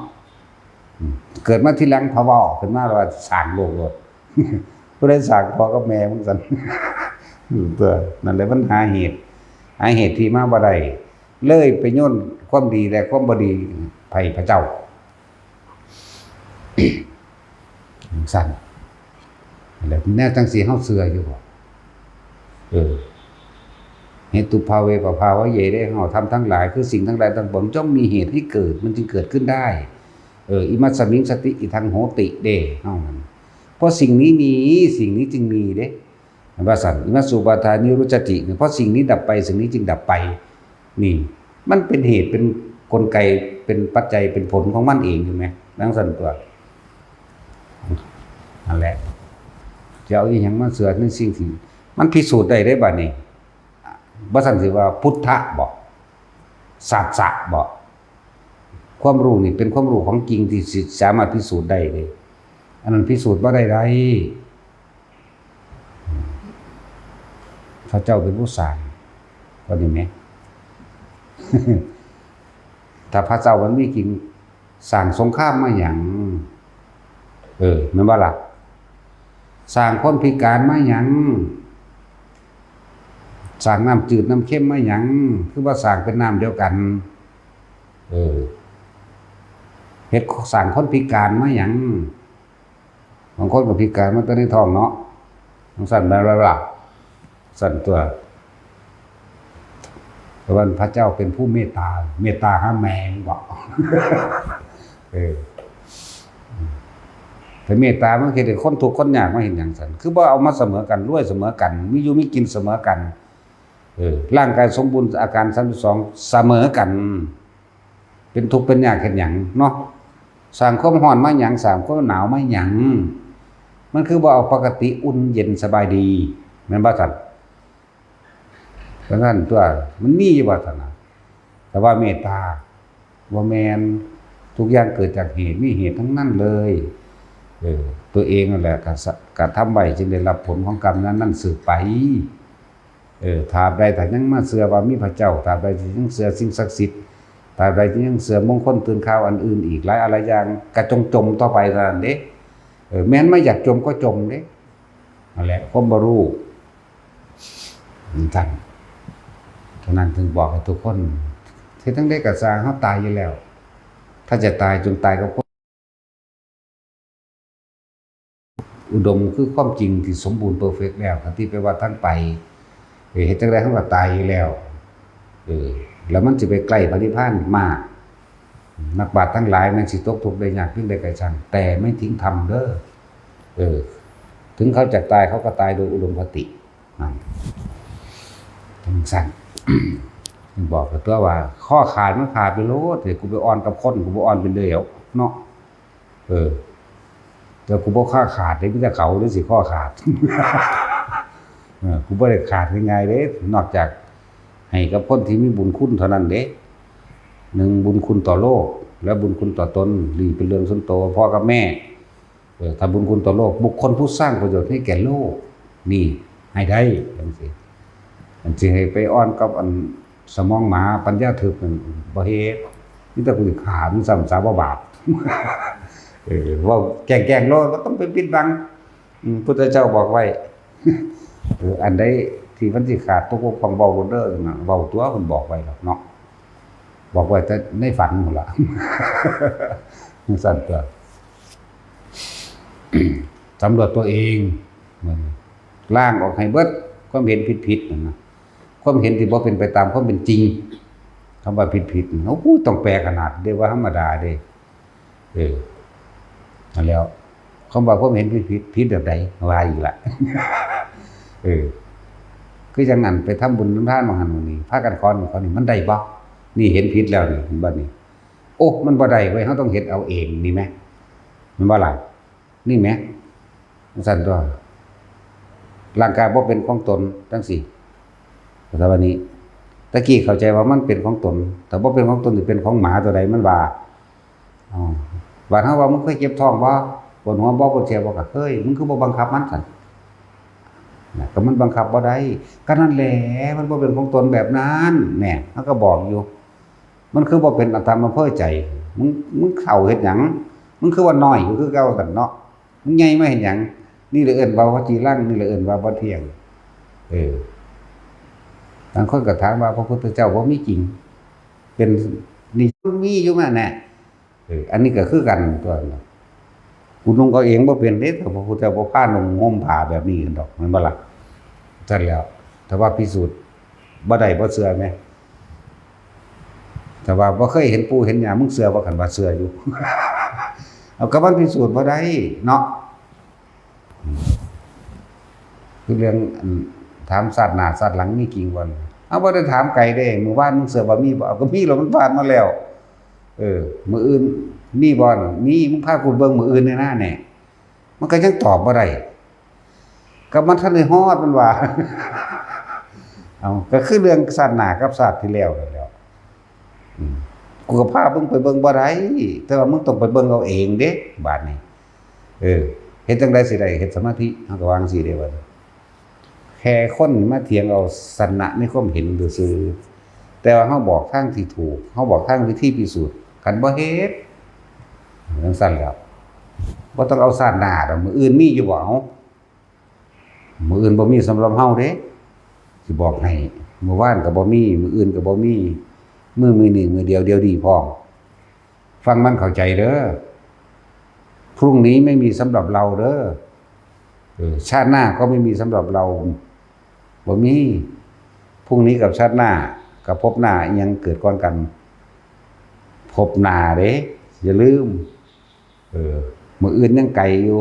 เกิดมาทีหลังพะเว้าขึ้นมาว่าสร้างโลกโลดผู้ใดสร้างพ่อกับแม่มันซั่นตัวนั่นแหละมันหาเหตุที่มาบ่ได้เลยไปโยนความดีและความบ่ดีให้พระเจ้าซั่นแล้วแนวจังซี่เฮาเชื่ออยู่บ่เหตุภาเวปภาวะเยได้เฮาทำทั้งหลายคือสิ่งทั้งหลายทั้งปวงจ้องมีเหตุให้เกิดมันจึงเกิดขึ้นได้อิมัสสมิงสติอิทังโหติเด้เฮาเพราะสิ่งนี้มีสิ่งนี้จึงมีเด้ว่าสั่นอิมัสสุปาทานิรุจติเพราะสิ่งนี้ดับไปสิ่งนี้จึงดับไปนี่มันเป็นเหตุเป็นกลไกเป็นปัจจัยเป็นผลของมันเองใช่มั้ยดังสั่นตัวนั่นแหละจะเอาอีหยังมาเสือในสิ่งที่มันพิสูจน์ได้บัดนี้บ่ซั่นสิว่าพุทธะบ่สัจจะบ่ความรู้นี่เป็นความรู้ของจริงที่สามารถพิสูจน์ได้เลยอันนั้นพิสูจน์บ่ได้พระเจ้าเป็นผู้สร้างว่าดีไหม ถ้าพระเจ้ามันมีจริงสร้างสงครามมาหยังแม่นบ่ล่ะสร้างคนพิการมาหยังสร้างน้ำจืดน้ำเค็มมาหยังคือว่าสร้างเป็นน้ำเดียวกันเฮ็ดสร้างคนพิการมาหยังบางคนก็พิการมาตั้งในท้องเนาะสั่นไปล่ะสั่นตัว แต่ว่าพระเจ้าเป็นผู้เมตตาหาแมงบอกแต่เมตตามันคือคนทุกข์คนยากมาเห็นอย่างสันคือว่าเอามาเสมอกันรวยเสมอกันมีอยู่มีกินเสมอกันร่างกายสมบูรณ์อาการ32เสมอกันเป็นทุกข์เป็นยากเห็นอย่างเนาะสร้างความร้อนมาหยังสร้างความหนาวมาหยังมันคือว่าเอาปกติอุ่นเย็นสบายดีแม่นบ่ซั่นเพราะฉะนั้นตัวมันมีอยู่บ่ซั่นน่ะแต่ว่าเมตตาบ่แม่นทุกอย่างเกิดจากเหตุมีเหตุทั้งนั้นเลยตัวเองนั่นแหละก็ทำไว้จึงได้รับผลของกรรมนั้นสืบไปตราบใดถ้ายังมาเชื่อว่ามีพระเจ้าตราบใดที่ยังเชื่อสิ่งศักดิ์สิทธิ์ตราบใดที่ยังเชื่อมงคลตื่นข่าวอันอื่นอีกหลายอะไรอย่างกระจมต่อไปนั่นเด้แม้นไม่อยากจมก็จมเด้นั่นแหละความบ่รู้ท่านฉะนั้นถึงบอกให้ทุกคนที่ทั้งได้กระสร้างเฮาตายอยู่แล้วถ้าจะตายจงตายกับอุดมคือความจริงที่สมบูรณ์เพอร์เฟกต์แล้วที่ไปว่าท่านไปเฮ็ดจังได๋เฮาก็ตายอยู่แล้วแล้วมันสิไปใกล้พระนิพพานมากนักบาตรทั้งหลายแม้สิตกทุกข์ได้ยากเพียงใดก็ช่างแต่ไม่ทิ้งธรรมเด้อถึงเขาจะตายเขาก็ตายโดยอุดมคตินั่นจังซั่น บอกกับตัวว่าข้อขาดมันขาดไปโลดแต่กูไปอ่อนกับคนกูบ่อ่อนเป็นเหลวเนาะแต่กูบ่ข้อขาดได้มีแต่เขาหรือสิข้อขาด กูบ่ได้ขาดง่ายๆเด้นอกจากให้กับคนที่มีบุญคุณเท่านั้นเด้1บุญคุณต่อโลกและบุญคุณต่อตนนี่เป็นเรื่องส่วนตัวพ่อกับแม่ถ้าบุญคุณต่อโลกบุคคลผู้สร้างประโยชน์ให้แก่โลกนี่ให้ได้จังซี่มันสิให้ไปอ้อนกับอันสมองหมาปัญญาทึบนั่นบ่เฮ็ดมีแต่กูสิขามันซ้ำซาบ่บาปว่าแกล้งโลกก็ต้องไปปิดบังพุทธเจ้าบอกไว้อันใดที่มันสิขาดตกบกพร่องเว้าเด้อน่ะเว้าตัวเพิ่นบอกไว้แล้วเนาะบอกไว้แต่ในฝันพุ่นล่ะสั่นตัวสำรวจตัวเองล้างออกให้เบิดความเห็นผิดๆนั่นน่ะความเห็นที่บ่เป็นไปตามความเป็นจริงคำว่าผิดๆโอ้โหต้องแปลขนาดเด้ว่าธรรมดาเด้นั่นแล้วคำว่าความเห็นผิดแบบใดว่าอีกล่ะคือจังนั้นไปทำบุญทำทานมาหั่นนี่พากันขอนี่มันได้บ่นี่เห็นผิดแล้วนี่บัดนี้โอ้มันบ่ได้เว้ยเฮาต้องเฮ็ดเอาเองนี่แหมมันบ่ล่ะนี่แหมสั่นตัวร่างกายบ่เป็นของตนจังซี่แต่วันนี้ตะกี้เข้าใจว่ามันเป็นของตนแต่บ่เป็นของตนสิเป็นของหมาตัวใดมันว่าว่าเฮาว่ามึงเคยเจ็บท้องบ่ปวดหัวบ่ปวดเสียวบ่ก็เคยมึงคือบ่บังคับมันซั่นก็มันบังคับบ่ได้ก็นั่นแหละมันบ่เป็นของตนแบบนั้นแหน่เฮาก็บอกอยู่มันคือบ่เป็นอัตตามอำเภอใจมึงเข้าเฮ็ดหยังมึงคือว่าน้อยอยู่คือเก่าซั่นเนาะมึงใหญ่มาเฮ็ดหยังนี่เลยเอิ้นว่าจีรังนี่เลยเอิ้นว่าบ่เที่ยงบางคนก็ถามว่าพระพุทธเจ้าบ่มีจริงเป็นนี่มีอยู่มาแน่อันนี้ก็คือกันตัวกูนุ่งเอาเองบ่เป็นเด้แต่พระพุทธเจ้าบ่พานุ่งห่มผ้าแบบนี้กันดอกแม่นบ่ล่ะซั่นแล้วแต่ว่าพิสูจน์บ่ได้บ่เชื่อแม่แต่ว่าบ่เคยเห็นปู่เห็นย่ามึงเชื่อบ่คันว่าเชื่ออยู่ เอาก็มันพิสูจน์บ่ได้เนาะคือเรื่องถามศาสตร์หน้าศาสตร์หลังมีจริงบ่เอาบ่ได้ถามไกลเด้มื้อวานมึงเชื่อว่ามีบ่เอาก็มีแล้วมันผ่านมาแล้วมื้ออื่นมีบ่น่ะมีมึงพากูเบิ่งมื้ออื่นแน่ๆแน่มันก็ยังตอบบ่ได้ก็มันทันได้ฮอดมันว่า เอาก็คือเรื่องศาสตร์หน้ากับศาสตร์ที่แล้วนั่นแหละกูก็พามึงไปเบิ่งบ่ได้แต่ว่ามึงต้องไปเบิ่งเอาเองเด้บาดนี้เฮ็ดจังได๋สิได้เฮ็ดสมาธิเฮาก็วางสิได้ว่าแค่คนมาเถียงเอาสันนะในความเห็นซื่อแต่ว่าเฮาบอกทางที่ถูกเฮาบอกทางวิธีพิสูจน์คันบ่เฮ็ดจังซั่นแล้วบ่ต้องเอาศาสตร์หน้าดอกมื้ออื่นมีอยู่บ่เอามื้ออื่นบ่มีสำหรับเฮาเด้สิบอกให้มื้อวานก็บ่มีมื้ออื่นก็บ่มีมื้อนี้มื้อเดียวดีพร้อมฟังมันเข้าใจเด้อพรุ่งนี้ไม่มีสำหรับเราเด้อชาติหน้าก็ไม่มีสำหรับเราบ่มีพรุ่งนี้กับชาติหน้า กับภพหน้าอิหยังเกิดก่อนกันภพหน้าเด้อย่าลืมมื้ออื่นยังไกลอยู่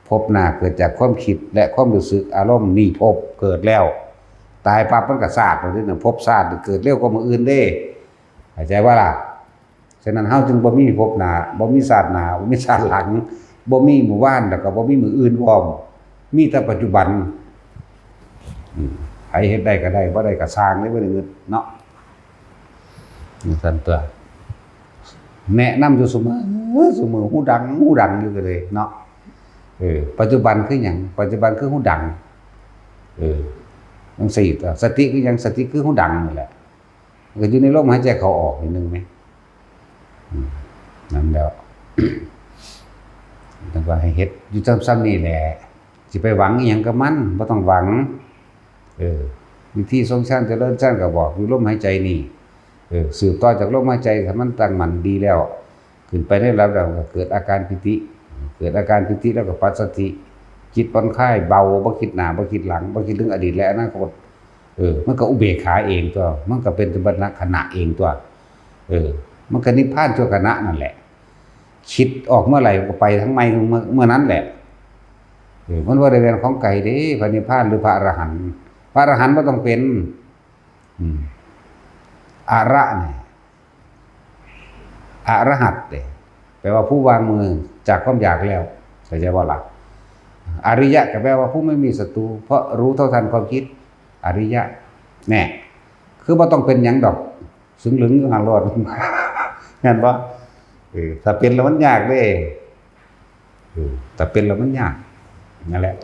ภพหน้าเกิดจากความคิดและความรู้สึกอารมณ์นี่ภพเกิดแล้วตายปั๊บมันก็ชาติแล้วนี่น่ะภพชาติเกิดเร็วกว่ามื้ออื่นเด้เข้าใจว่าล่ะฉะนั้นเฮาจึงบ่มีภพหน้าบ่มีชาติหน้าบ่มีชาติหลังบ่มีมื้อวานแล้วก็บ่มีมื้ออื่นพร้อมมีแต่ปัจจุบันใครเฮ็ดได้ก็ได้บ่ได้ก็สร้างได้บ่ได้เงินเนาะนี่ซั่นตัวแนะนำอยู่เสมอหูดังอยู่ก็เลยเนาะปัจจุบันคือหยังปัจจุบันคือหูดังจังซี่ตัวสติคือหยังสติคือหูดังนี่แหละก็อยู่ในลมหายใจเข้าออกนิดนึงมั้ยนั่นแล้วแต่ว่าให้เฮ็ดอยู่ซ้ำๆนี่แหละสิไปหวังอีหยังกับมันบ่ต้องหวังวิธีทรงฌานเจริญฌานก็บอกอยู่ลมหายใจนี่สืบต่อจากลมหายใจถ้ามันตั้งมั่นดีแล้วขึ้นไปได้ระดับก็เกิดอาการปิติแล้วก็ปัสสัทธิจิตผ่อนคลายเบาบ่คิดหน้าบ่คิดหลังบ่คิดถึงอดีตและอนาคตมันก็อุเบกขาเองตัวมันก็เป็นสมณะขณะเองตัวมันก็นิพพานชั่วขณะนั่นแหละคิดออกเมื่อไหร่ก็ไปทั้งไม่เมื่อนั้นแหละมันว่าได้เป็นของไกลเด้พระนิพพานหรือพระอรหันต์พระอรหันต์บ่ต้องเป็นอระเนี่ยอรหัตเด้แปลว่าผู้วางมือจากความอยากแล้วเข้าใจบ่ล่ะอริยะก็แปลว่าผู้ไม่มีศัตรูเพราะรู้เท่าทันความคิดอริยะแน่คือบ่ต้องเป็นหยังดอกสึงหลึงอยู่ห่างรอดแม่นบ่ถ้าเป็นแล้วมันยากเด้ถ้าเป็นแล้วมันยากนั่นแหละ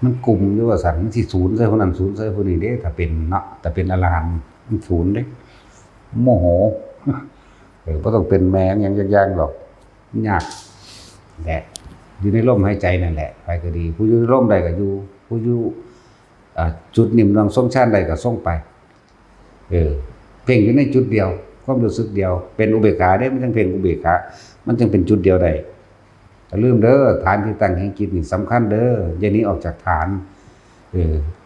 มันกลุ่มอยู่ว่าสันที่ศูนย์ใส่คนนั้นศูนย์ใส่คนนี้เด้ถ้าเป็นเนาะแต่เป็นอรหันต์มันศูนย์เด้โมโหบ่ต้องเป็นแมงอย่างยากๆหรอกยากแหละอยู่ในลมหายใจนั่นแหละไปก็ดีผู้อยู่ในลมใดก็อยู่ผู้อยู่จุดนิ่มนวลทรงฌานใดก็ทรงไปเพ่งอยู่ในจุดเดียวความรู้สึกเดียวเป็นอุเบกขาเด้มันจึงเพ่งอุเบกขามันจึงเป็นจุดเดียวได้อย่าลืมเด้อฐานที่ตั้งแห่งจิตนี่สำคัญเด้ออย่าหนีออกจากฐาน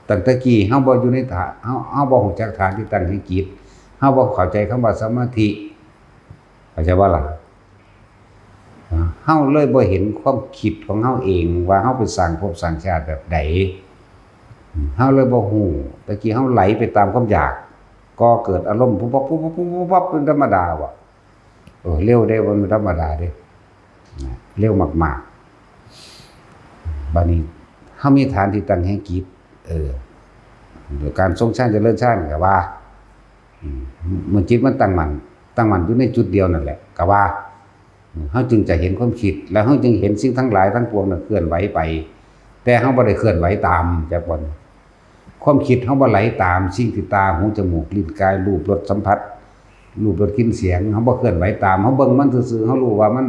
ตั้งแต่กี้เฮาบ่อยู่ในฐานเฮาบ่รู้จักฐานที่ตั้งแห่งจิตเฮาบ่เข้าใจคำว่าสมาธิเข้าใจบ่ล่ะเฮาเลยบ่เห็นความคิดของเฮาเองว่าเฮาไปสร้างภพสร้างชาติแบบใดเฮาเลยบ่ฮู้ตะกี้เฮาไหลไปตามความอยากก็เกิดอารมณ์ปุ๊บปั๊บเป็นธรรมดาว่ะเร็วได้บ่เป็นธรรมดาเด้เร็วมากๆบัดนี้เฮามีฐานที่ตั้งแห่งจิตโดยการทรงฌานเจริญฌานก็ว่าเมื่อจิตมันตั้งมั่นอยู่ในจุดเดียวนั่นแหละก็ว่าเฮาจึงจะเห็นความคิดแล้วเฮาจึงเห็นสิ่งทั้งหลายทั้งปวงน่ะเคลื่อนไหวไปแต่เฮาบ่ได้เคลื่อนไหวตามจักบ่ความคิดเฮาบ่ไหลตามสิ่งที่ตาหูจมูกลิ้นกายรูปรสสัมผัสรูปรสกลิ่นเสียงเฮาบ่เคลื่อนไหวตามเฮาเบิ่งมันซื่อๆเฮารู้ว่ามัน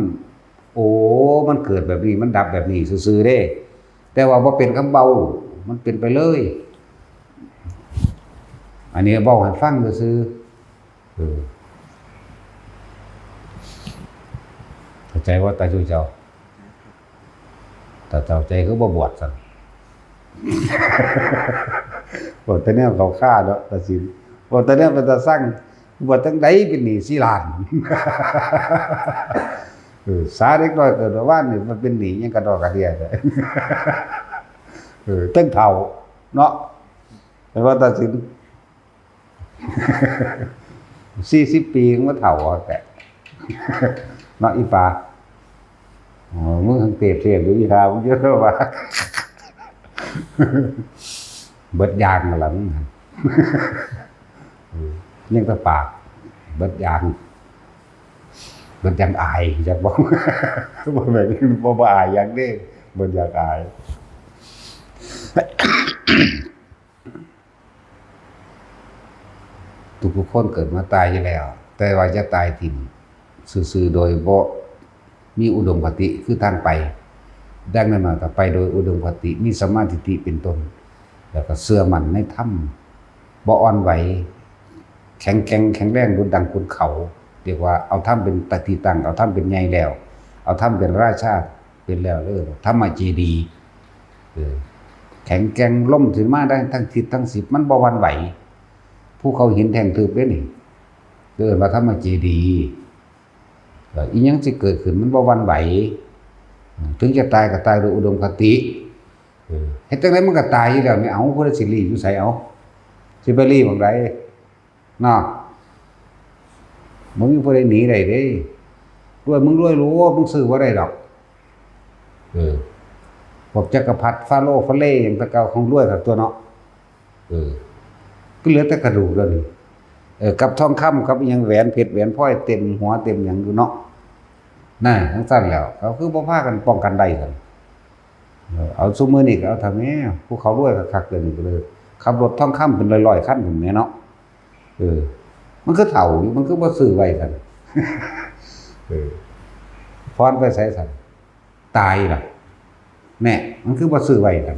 มันเกิดแบบนี้มันดับแบบนี้ซื่อๆเด้แต่ว่าบ่เป็นคำเบามันเป็นไปเลยอันนี้เว้าให้ฟังซื่อเข้าใจว่าตาจุเจ้าตาเจ้าใจคือบ่บวชซั่นบ่แต่แนวเขาฆ่าเนาะตาสิบ่แต่แนวเป็นตาสั่งบ่จังได๋เป็นหนี้4ล้านสาเด็กน้อยเกิดว่านี่มันเป็นหนี้ยังกระดอกกระเดียตั้งเฒ่าเนาะแต่ว่าตาสิน40 ปีมันเฒ่าแต่เนาะอีฟ้ามึงทั้งเตะเสียงอยู่อีหามึงเยอะว่าเบิดยางนั่นล่ะมึงยังแต่ปากเบิดยางอายจักบ่บ่แม่นบ่อายหยังเด้เบิดยางอายทุกคนเกิดมาตายอยู่แล้วแต่ว่าจะตายถิ่มซื่อๆโดยบ่มีอุดมคติคือทางไปดังนั้นก็ไปโดยอุดมคติมีสัมมาทิฏฐิเป็นต้นแล้วก็เชื่อมั่นในธรรมบ่อ่อนไหวแข็งแรงดุจดังขุนเขาเรียกว่าเอาธรรมเป็นปฏิตั้งเอาธรรมเป็นใหญ่แล้วเอาธรรมเป็นราชาเป็นแล้วธรรมเจดีย์แ แข็งแกร่งล่มถึงมาได้ทั้งทิศทั้งสิบมันบ่หวั่นไหวผู้เขาหินแท่งทึบเด้นี่เกิดว่าธรรมเจดีย์อีหยังสิเกิดขึ้นมันบ่หวั่นไหวถึงจะตายก็ตายโดยอุดมคติเฮ็ดจังได๋มันก็ตายอยู่แล้วไม่เอาผู้ใดสิรีอยู่ไสเอาสิไปรีบ่ไดเนาะบ่มีผู้ใดหนีได้เด้รวยมึงรวยรู้มึงซื้อบ่ได้ดอกพวกจักรพรรดิฟาโรห์ฟาเล่อย่างตะเกาของรวยกับตัวเนาะก็เหลือแต่กระดูกแล้วนี่กับทองคำกับอีหยังแหวนเพชรแหวนพลอยเต็มหัวเต็มหยังอยู่เนาะนั่นทั้งสั้นแล้วเขาคือบ่พากันป้องกันได้กันเอาซุมื้อนี้ก็เอาทำแม่ผู้เขารวยก็คักเกินก็เลยขับรถทองคำเป็นร้อยๆคันพุ่นแม่เนาะมันคือเฒ่าอยู่มันคือบ่ซื้อไว้กันพรไปใส่สั่นตายล่ะแน่มันคือบ่ซื้อไว้กัน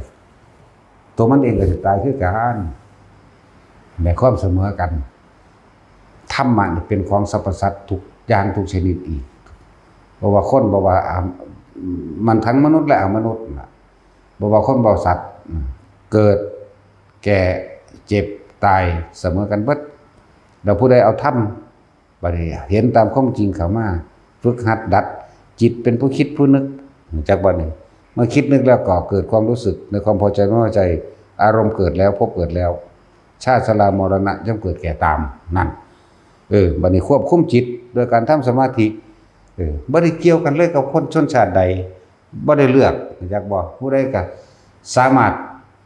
ตัวมันเองก็สิตายคือกันแม้ความเสมอกันธรรมะเป็นของสรรพสัตว์ทุกอย่างทุกชนิดอีกบ่ว่าคนบ่ว่ามันทั้งมนุษย์และอมนุษย์น่ะบ่ว่าคนบ่สัตว์เกิดแก่เจ็บตายเสมอกันเบิดแล้วผู้ใดเอาธรรมบัดนี้เห็นตามความจริงเข้ามาฝึกหัดดัดจิตเป็นผู้คิดผู้นึกจากบัดนี้เมื่อคิดนึกแล้วก็เกิดความรู้สึกในความพอใจไม่พอใจอารมณ์เกิดแล้วพบเกิดแล้วชาติชรามรณะย่อมเกิดแก่ตามนั่นบัดนี้ควบคุมจิตโดยการทำสมาธิบ่ได้เกี่ยวกันเลยกับคนชนชาติใดบ่ได้เลือกอยากบอกผู้ใดก็สามารถ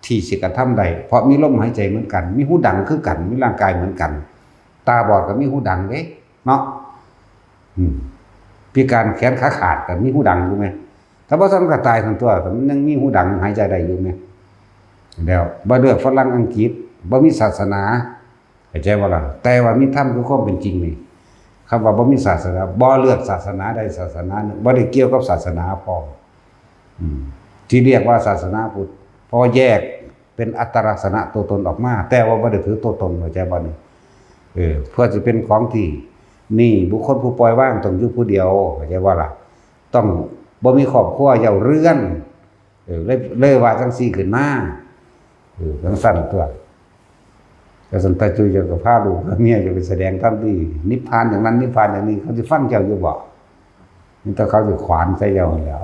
ที่สิกระทำได้เพราะมีลมหายใจเหมือนกันมีหูดังคือกันมีร่างกายเหมือนกันตาบอดก็มีหูดังเด้เนาะพิการแขนขาขาดก็มีหูดังอยู่มั้ยถ้าบ่ซั่นก็ตายทั้งตัวแต่มันยังมีหูดังหายใจได้อยู่มั้ยแล้วบ่เลือกฝรั่งอังกฤษบ่มีศาสนาเข้าใจบ่ล่ะแต่ว่ามีธรรมคือความเป็นจริงนี่คำว่าบ่มีศาสนาบ่เลือกศาสนาใดศาสนาหนึ่งบ่ได้เกี่ยวกับศาสนาพอที่เรียกว่าศาสนาพุทธพอแยกเป็นอัตลักษณะตัวตนออกมาแต่ว่าบ่ได้ถือตัวตนเข้าใจบ่นี่เพื่อจะเป็นของที่นี่บุคคลผู้ปล่อยวางต้องอยู่ผู้เดียวเข้าใจว่าล่ะต้องบ่มีครอบครัวเย่าเรือนเลยว่าจังซี่ขึ้นมาจังซั่นตัวก็สันตะจุยกับพาลูกเมียจะไปแสดงธรรมที่นิพพานอย่างนั้นนิพพานอย่างนี้เขาสิฟังเจ้าอยู่บ่นี่ถ้าเขาสิขวานใส่เจ้าแล้ว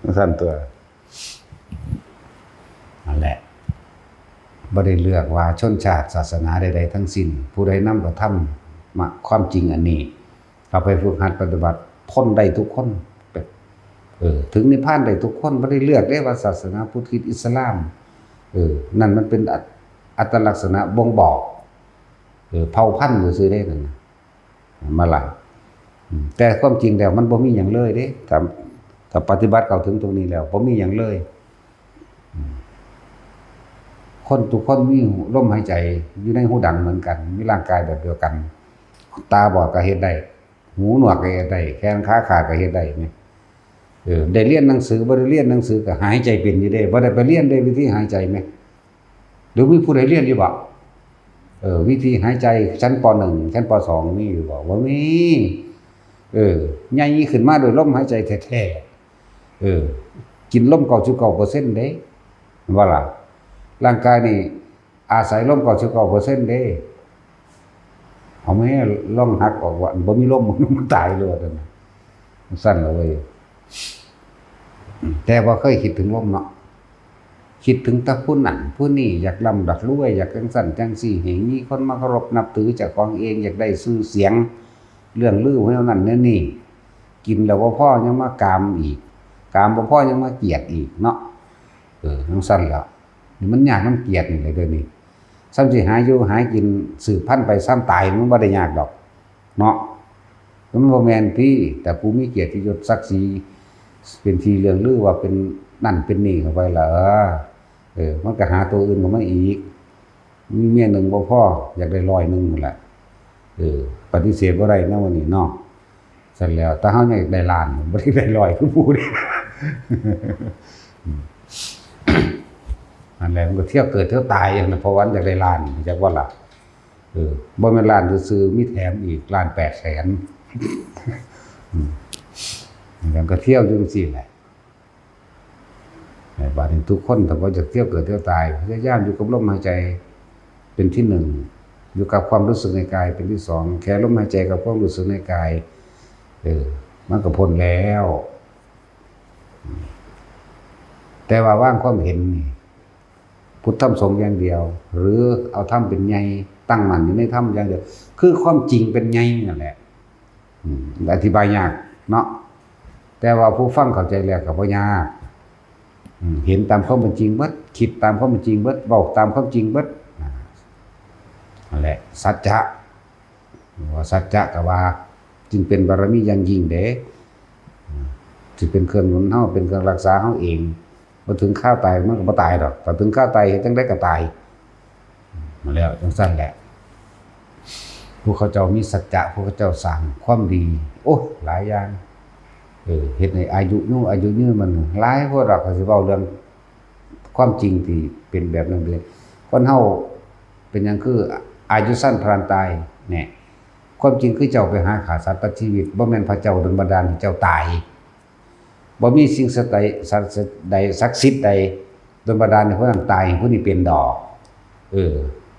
จังซั่นตัวนั่นแหละบ่ได้เลือกว่าชนชาติศาสนาใดๆทั้งสิ้นผู้ใดนำกระทำมาความจริงอันนี้เอาไปฝึกหัดปฏิบัติพ้นได้ทุกคนถึงนิพพานได้ทุกคนบ่ได้เลือกได้ว่าศาสนาพุทธคริสต์อิสลามนั่นมันเป็นอัตลักษณะบ่งบอกเผ่าพันธุ์ซื่อๆได้นั่นมาล่ะแต่ความจริงแล้วมันบ่มีหยังเลยเด้ถ้าปฏิบัติเข้าถึงตรงนี้แล้วบ่มีหยังเลยคนทุกคนมีลมหายใจอยู่ในหูดังเหมือนกันมีร่างกายแบบเดียวกันตาบอดก็เฮ็ดได้หูหนวกก็เฮ็ดได้แขนขาขาดก็เฮ็ดได้แม่ได้เรียนหนังสือบ่ได้เรียนหนังสือก็หายใจเป็นอยู่เด้บ่ได้ไปเรียนได้วิธีหายใจแม่หรือมีผู้ใดเรียนอยู่บ่วิธีหายใจชั้นป .1 ชั้นป .2 มีอยู่บ่ว่ามีใหญ่ขึ้นมาโดยลมหายใจแท้ๆกินลม 99% เด้ว่าล่ะร่างกายนี่อาศัยลม 99% เด้เอาแม่ลมหักออกว่าบ่มีลมมันตายเลยนั่นสั่นเลยแต่ว่าเคยคิดถึงลมเนาะคิดถึงตะผู้นั้นผู้นี้อยากร่ำอยากรวยอยากจังสั่นจังซี่ให้มีคนมาเคารพนับถือเจ้าของเองอยากได้ชื่อเสียงเรื่องลือแนวนั้นแนวนี้กินแล้วบ่พอยังมากามอีกกามบ่พอยังมาเกลียดอีกเนาะจังสั่นแล้วนี่มันยากมันเกลียดนี่เลยเด้อนี่ซ้ำสิหาอยู่หากินสืบพันธุ์ไปซ้ำตายมันบ่ได้ยากดอกเนาะมันบ่แม่นพี่แต่ผู้มีเกียรติยศศักดิ์ศรีเป็นที่เรื่องลือว่าเป็นนั่นเป็นนี่เข้าไปล่ะมันก็หาตัวอื่นก็มาอีกมีเมียหนึ่งบ่พออยากได้100นึงนั่นแหละปฏิเสธบ่ได้นะวันนี้เนาะเสร็จแล้วแต่เฮาอยากได้ล้านบ่ได้ได้100คือผู้เด้อันแรกมันก็เที่ยวเกิดเที่ยวตายอย่างนั้นเพราะวันอยากได้ล้านจักว่าล่ะบ่แม่นล้านซื่อๆมีแถมอีกล้าน800,000มันก็เที่ยวอยู่จังซี่แหละ บาดนี้ทุกคนถ้าว่าจะเที่ยวเกิดเที่ยวตายพยายามอยู่กับลมหายใจเป็นที่หนึ่งอยู่กับความรู้สึกในกายเป็นที่สองแค่ลมหายใจกับความรู้สึกในกายมันก็พ้นแล้วแต่ว่าว่างความเห็นนี่พุทธธรรมสงฆ์อย่างเดียวหรือเอาธรรมเป็นใหญ่ตั้งมั่นอยู่ในธรรมอย่างเดียวคือความจริงเป็นใหญ่นั่นแหละอธิบายยากเนาะแต่ว่าผู้ฟังเข้าใจแล้วก็บ่ยากเห็นตามความเป็นจริงเบิดคิดตามความเป็นจริงเบิดบอกตามความจริงเบิดนั่นแหละสัจจะว่าสัจจะก็ว่าจึงเป็นบารมีอย่างยิ่งเด้สิเป็นเครื่องหนุนเฮาเป็นเครื่องรักษาเฮาเองบ่ถึงข้าวตายมันก็บ่ตายดอกแต่ถึงข้าวตายจังได๋ก็ตายมาแล้วจังซั่นแหละพวกเขาเจ้ามีสัจจะพวกเขาเจ้าสร้างความดีโอ้หลายอย่างเฮ็ดให้อายุยืนมันหลายพวกเราก็สิเว้าเรื่องความจริงที่เป็นแบบนั้นเลยคนเฮาเป็นหยังคืออายุสั้นพลันตายแน่ความจริงคือเจ้าไปหาฆ่าสัตว์ตัดชีวิตบ่แม่นพระเจ้าดลบันดาลให้เจ้าตายบ่มีสิ่งศักดิ์ใดศักดิ์สิทธิ์ใดดลบันดาลให้ผู้นั้นตายผู้นี้เป็นดอก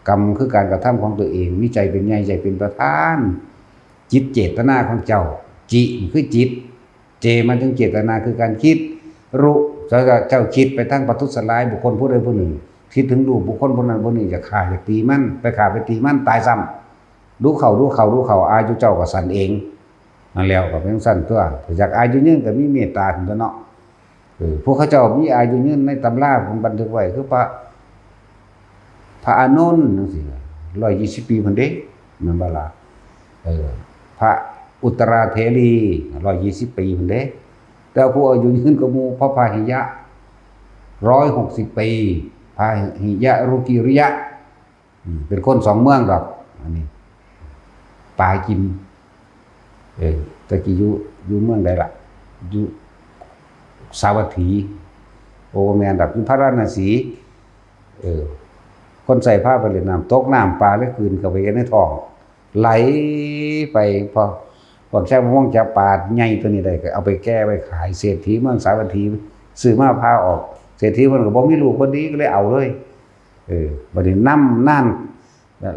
กรรมคือการกระทำของตัวเองมีใจเป็นใหญ่ใจเป็นประธานจิตเจตนาของเจ้าจิคือจิตเจมันถึงเจตนาคือการคิดรู้เจ้าคิดไปทั้งประทุษร้ายบุคคลผู้ใดผู้หนึ่งคิดถึงลูกบุคคลผู้นั้นผู้นี้จะฆ่าจะตีมันไปฆ่าไปตีมันตายซ้ำรู้เขาอายุเจ้าก็สั่นเองนั่นแล้วก็เป็นสั่นตัวจากอายุยืนก็มีเมตตาถึงตัวเนาะพวกเขาเจ้ามีอายุยืนในตำราผมบันทึกไว้คือพระอานนท์จังซี่120 ปีเพิ่นเด้แม่นบ่ล่ะพระอุตราเถรี120 ปีเพิ่นเด้แต่ผู้อายุยืนกว่าหมู่พระพาหิยะ160 ปีพาหิยะรุกิริยะเป็นคนสองเมืองดอกอันนี้ปากินตะกี้อยู่เมืองใดล่ะอยู่สาวัตถีโอแม่นดอกอยู่พระราชสีคนใส่ผ้าไปเล่นน้ำตกน้ำปลาแล้วคืนเข้าไปในท้องไหลไปพอแช่ม่วงจับปลาใหญ่ตัวนี้ได้ก็เอาไปแก้ไปขายเศรษฐีเมืองสาวัตถีซื้อมาพาออกเศรษฐีเพิ่นก็บ่มีลูกคนนี้ก็เลยเอาเลยบัดนี้นาน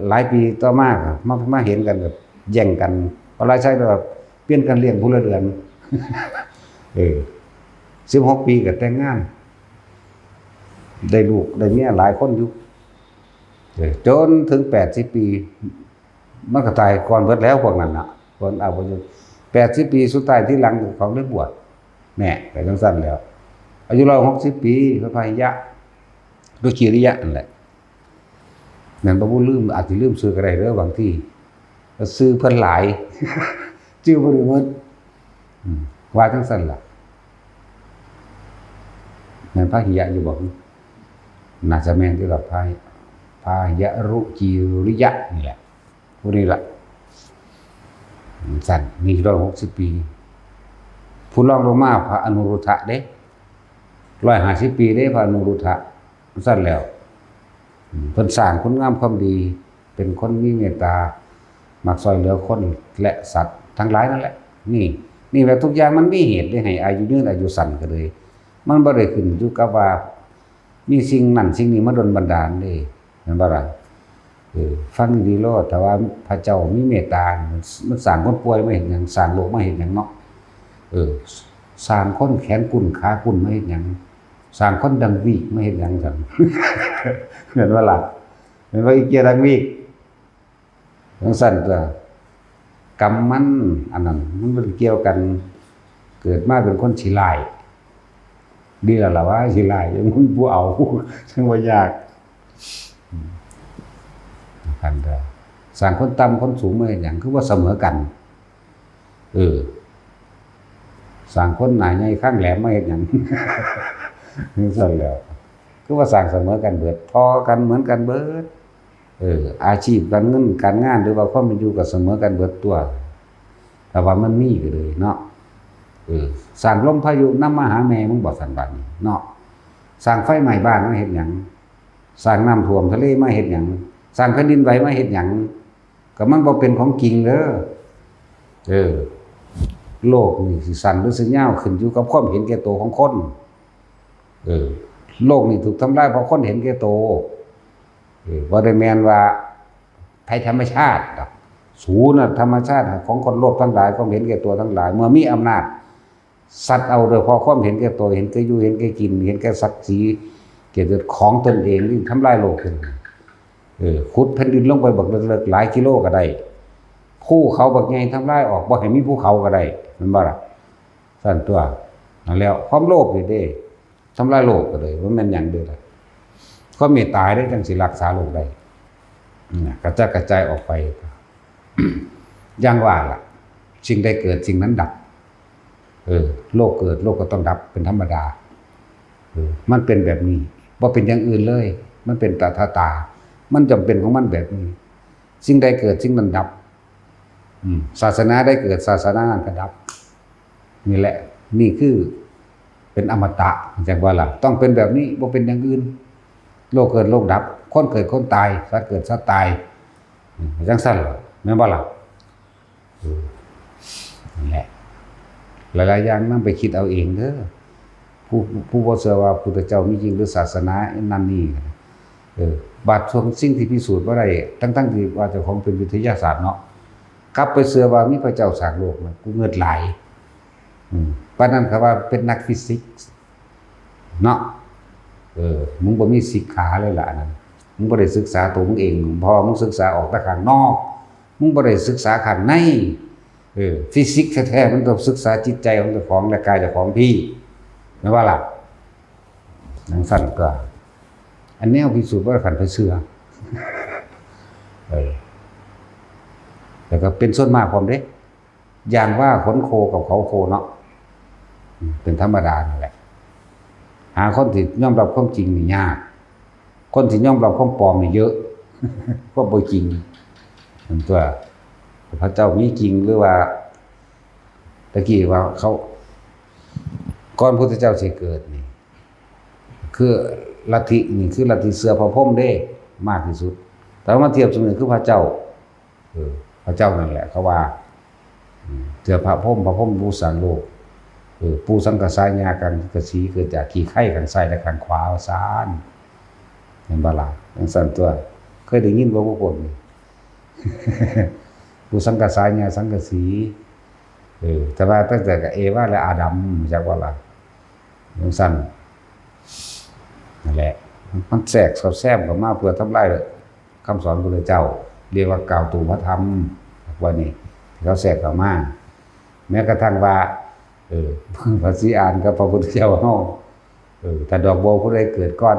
หลายปีต่อมาเห็นกันแบบแย่งกันเอารายใช้แบบเปลี่ยนกันเลี้ยงผู้ละเดือน16 ปีก็แต่งงานได้ลูกได้เมียหลายคนอยู่จนถึง80 ปีมันก็ตายก่อนเบิดแล้วพวกนั้นน่ะคนเอาบ่อยู่80 ปีสุดท้ายที่หลังของได้บวชแน่ไปจังซั่นแล้วอายุ160 ปีพระพาหิยะด้วยกิริยะนั่นแหละนั่นบ่ลืมอาจสิลืมชื่อก็ได้เด้อบางทีชื่อเพิ่นหลายชื่อบ่ได้หมดว่าจังซั่นล่ะแม่นพระหิยะอยู่บ่น่าจะแม่นที่กับพาหิยะรุจิริยะนี่แหละผู้นี้ล่ะสั่นมี160 ปีผู้รองลงมาพระอนุรุทธะเด้150 ปีเด้พระอนุรุทธะสั่นแล้วเพิ่นสร้างคุณงามความดีเป็นคนมีเมตตามักช่วยเหลือคนและสัตว์ทั้งหลายนั่นแหละนี่แหละทุกอย่างมันมีเหตุได้ให้อายุยืนอายุสั้นก็เลยมันบ่ได้ขึ้นอยู่กับว่ามีสิ่งนั้นสิ่งนี้มาดลบันดาลเด้แม่นบ่ล่ะฟังดีโลดแต่ว่าพระเจ้ามีเมตตามันสร้างคนป่วยมาเฮ็ดหยังสร้างโลกมาเฮ็ดหยังเนาะสร้างคนแขนกุ่นขากุ่นมาเฮ็ดหยังสร้างคนดังวีกมาเฮ็ดหยังซั่นเหมือนว่าล่ะเหมือนว่าอีเกียดังวีกจังซั่นก็กรรมมันอันนั้นมันบ่เกี่ยวกันเกิดมาเป็นคนขี้ร้ายดีแล้วล่ะว่าขี้ร้ายยังมีผู้เอาจังว่ายากกันเด้อสร้างคนต่ำคนสูงมาเฮ็ดหยังคือว่าเสมอกันสร้างคนหน้าใหญ่ข้างแหลมมาเฮ็ดหยังนี่ซั่นแล้วคือว่าสร้างเสมอกันเบิดพอกันเหมือนกันเบิดอาชีพการเงินการงานหรือว่าความเป็นอยู่ก็เสมอกันเบิดตัวแต่ว่ามันมีก็เลยเนาะสร้างลมพายุนำมาหาแม่มึงบ่ซั่นบัดนี้เนาะสร้างไฟไหม้บ้านมาเฮ็ดหยังสร้างน้ำท่วมทะเลมาเฮ็ดหยังสร้างแผ่นดินไหวมาเฮ็ดหยังก็มันบ่เป็นของจริงเด้อโลกนี่สิสั้นหรือสิยาวขึ้นอยู่กับความเห็นแก่ตัวของคน โลกนี่ถูกทำลายเพราะคนเห็นแก่โตบ่ได้แม่นว่าภัยธรรมชาติดอกศูนย์ธรรมชาติของคนโลภทั้งหลายก็เห็นแก่ตัวทั้งหลายเมื่อมีอำนาจสัตว์เอาโดยพอความเห็นแก่ตัวเห็นแก่อยู่เห็นแก่กินเห็นแก่ศักดิ์ศรีเกี่ยวกับของตนเองที่ทำลายโลกขึ้นขุดแผ่นดินลงไปบักเลิกหลายกิโลก็ได้ภูเขาบักใหญ่ทำลายออกบ่ให้มีภูเขาก็ได้มันบ่ล่ะสั่นตัวนั่นแล้วความโลภนี่เด้ทำลายโลกก็เลยว่ามันหยังเด้อล่ะความเมตตาได้จังสิรักษาโลกได้กระจายออกไป อย่างว่าล่ะสิ่งใดเกิดสิ่งนั้นดับโลกเกิดโลกก็ต้องดับเป็นธรรมดามันเป็นแบบนี้บ่เป็นอย่างอื่นเลยมันเป็นตามันจำเป็นของมันแบบนี้สิ่งใดเกิดสิ่งนั้นดับศาสนาได้เกิดศาสนานั้นก็ดับนี่แหละนี่คือเป็นอมตะจังว่าล่ะต้องเป็นแบบนี้บ่เป็นอย่างอื่นโลกเกิดโลกดับคนเกิดคนตายสัตว์เกิดสัตว์ตายจังซั่นล่ะแม่นบ่ล่ะนั่นแหละหลายๆอย่างนำไปคิดเอาเองเด้อผู้บ่เชื่อว่าพุทธเจ้ามีจริงหรือศาสนานั่นนี่บาดช่วงสิ่งที่พิสูจน์บ่ได้ทั้งที่ว่าเจ้าของเป็นวิทยาศาสตร์เนาะกลับไปเชื่อว่ามีพระเจ้าสร้างโลกมันกูเงิดหลายปานนั้นก็ว่าเป็นนักฟิสิกส์เนาะมึงบ่มีศิกขาเลยล่ะนั่นมึงบ่ได้ศึกษาตัวมึงเองพอมึงศึกษาออกแต่ข้างนอกมึงบ่ได้ศึกษาข้างในฟิสิกส์แท้ๆมันต้องศึกษาจิตใจของเจ้าของและกายเจ้าของพี่แม่นว่าล่ะนังสั่นก็อันแนวพิสูจน์ว่าขันไปเชื่อแต่ก็เป็นส่วนมากผมเด้อย่างว่าขนโคกับเขาโคเนาะเป็นธรรมดานั่นแหละหาคนที่ยอมรับความจริงนี่ยากคนที่ยอมรับความปลอมนี่เยอะเพราะบ่จริงนั่นตัวพระเจ้ามีจริงหรือว่าตะกี้ว่าเขาก่อนพุทธเจ้าสิเกิดนี่คือลัทธินี่คือลัทธิเสือพระพรหมเด้มากที่สุดแต่ว่าเทียบสมัยคือพระเจ้าพระเจ้านั่นแหละเขาว่าเสือพระพรหมผู้สร้างโลกปูสังกสายญากันกสีเกิดจากขี้ไข่ข้างซ้ายและข้างขวาซานเห็นบ่ล่ะจังซั่นตัวเคยได้ยินบ่ผู้คนปูสังกสายญาสังกสีแต่ว่าตั้งแต่กับเอวาและอาดัมจักว่าล่ะจังซั่นนั่นแหละมันแทรกสอดแทรกเข้ามาเพื่อทำลายคำสอนพระพุทธเจ้าเรียกว่ากล่าวตูพระธรรมว่านี่เขาแทรกเข้ามาแม้กระทั่งว่าพระศรีอานกับพระพุทธเจ้าเฮาถ้าดอกบัวผู้ใดเกิดก่อน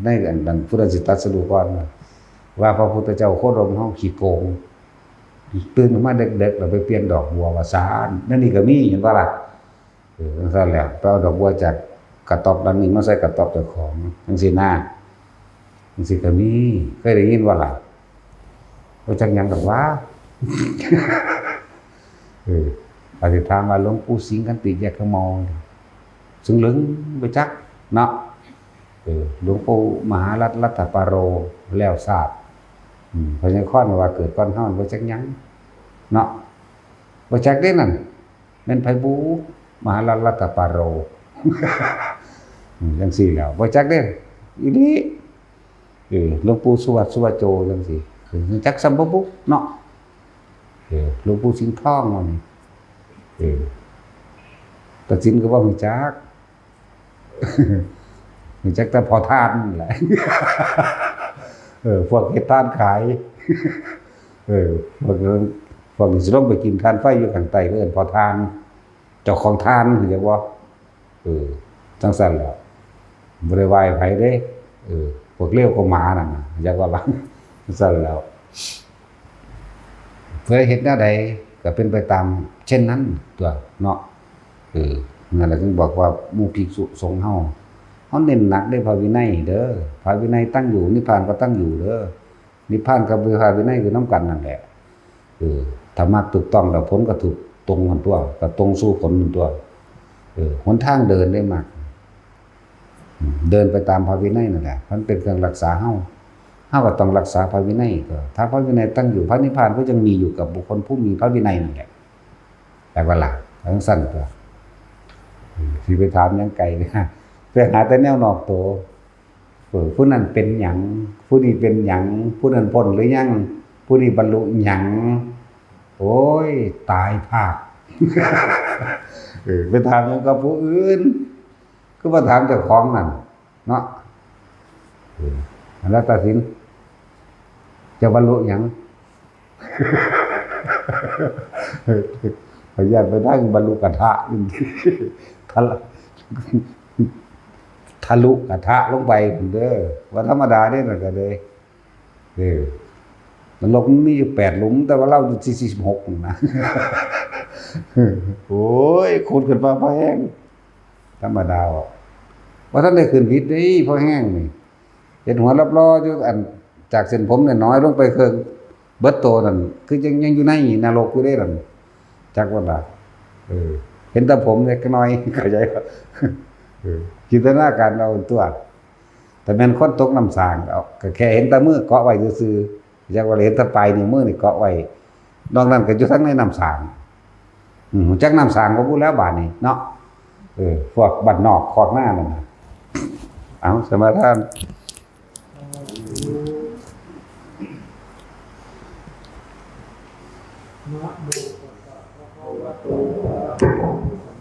ในอันนั้นพุทธสิตรัสรู้ก่อนว่าพระพุทธเจ้าโคดมเฮาขี้โกงตื่นขึ้นมาเด็กๆแล้วไปเปลี่ยนดอกบัวว่าซานนั่นนี่ก็มีเห็นบ่ล่ะจังซั่นแหละไปเอาดอกบัวจากกระต๊อบดังนี้มาใส่กระต๊อบเจ้าของจังซี่นะจังซี่ก็มีเคยได้ยินว่าล่ะบ่จักหยังดอกว่าอธิษฐานว่าหลวงปู่สิงห์กันติแยกขมองซึ่งลึงไปจักเนาะหลวงปู่มหารัตปาโรแล้วทราบเพราะฉะนั้นข้อว่าเกิดก่อนเฮาบ่จักหยังเนาะบ่จักได้นั่นแม่นไผบูมหารัตปาโรจังซี่แล้วบ่จักเด้อีหลีหลวงปู่สุวัตสุวโจจังซี่จักสัมบ่บุเนาะหลวงปู่สิงห์ทองว่านี่ตัดสินก็ว่ามีจักมีจักแต่พอทานนั่นแหละพวกเฮ็ดทานขายพวกนี้สิลงไปกินทานไฟอยู่ข้างใต้เอิ้นพอทานเจ้าของทานคือจังว่าจังซั่นแหละบ่ได้ไหว้ไผเด้พวกเลวก็หมานั่นน่ะจังว่าว่าจังซั่นแล้วเพื่อเฮ็ดแนวใดก็เป็นไปตามเช่นนั้นตัวเนาะนั่นแหละถึงบอกว่าหมู่ภิกษุสงฆ์เฮาเน้นหนักในพระวินัยเด้อพระวินัยตั้งอยู่นิพพานก็ตั้งอยู่เด้อนิพพานกับพระวินัยคือนํกันนั่นแหละถ้ามักถูกต้องแล้วผลก็ถูกตรงกันตัวก็ตรงสู่ผลนั่นตัวหนทางเดินได้มากเดินไปตามพระวินัยนั่นแหละมันเป็นเครื่องรักษาเฮาก็ต้องรักษาพระวินัยก็ถ้าพระวินัยตั้งอยู่พระนิพพานก็ยังมีอยู่กับบุคคลผู้มีพระวินัยนั่นแหละแต่ว่าล่ะทั้งสั้นตัวสิไปถามยังไกลเลย ไปหาแต่แนวนอกตัวผู้นั้นเป็นหยังผู้นี้เป็นหยังผู้นั้นพ้นหรือยังผู้นี้บรรลุหยังโอ้ยตายภาค ไปถามยังกับผู้อื่นก็มาถามเจ้าของนั่นเนาะแล้วตัดสินจะบรรลุหยัง พยายามไปได้บรรลุกระทะทะลุกระทะลงไปเด้อว่าธรรมดาเนี่ยนั่นก็เลยมันลงมีอยู่8 หลุมแต่ว่าเราอยู่46นะโอ้ยขุดขึ้นมาพอแห้งธรรมดาว่าท่านได้ขึ้นวิทย์นี่พอแห้งนี่เห็นหัวรอบๆอยู่อันจากเส้นผมน้อยลงไปเครื่องเบิดโตนั่นคือยังอยู่ในนรกอยู่ได้นั่นจักว่าล่ะเห็นแต่ผมเล็กน้อยเข้าใจป่ะจินตนาการเอาตัวแต่แม่นคนตกน้ำสางเอาก็แค่เห็นแต่มือเกาะไว้ซื่อๆจักว่าเห็นแต่ปลายนิ้วมือนี่เกาะไว้นอกนั้นก็อยู่ทั้งในน้ำสางจักน้ำสางก็พูดแล้วบาดนี้เนาะพวกบ้านนอกคอกหน้านั่นเอาสมาทานนะโมตัสสะภะคะวะโตอะระหะโต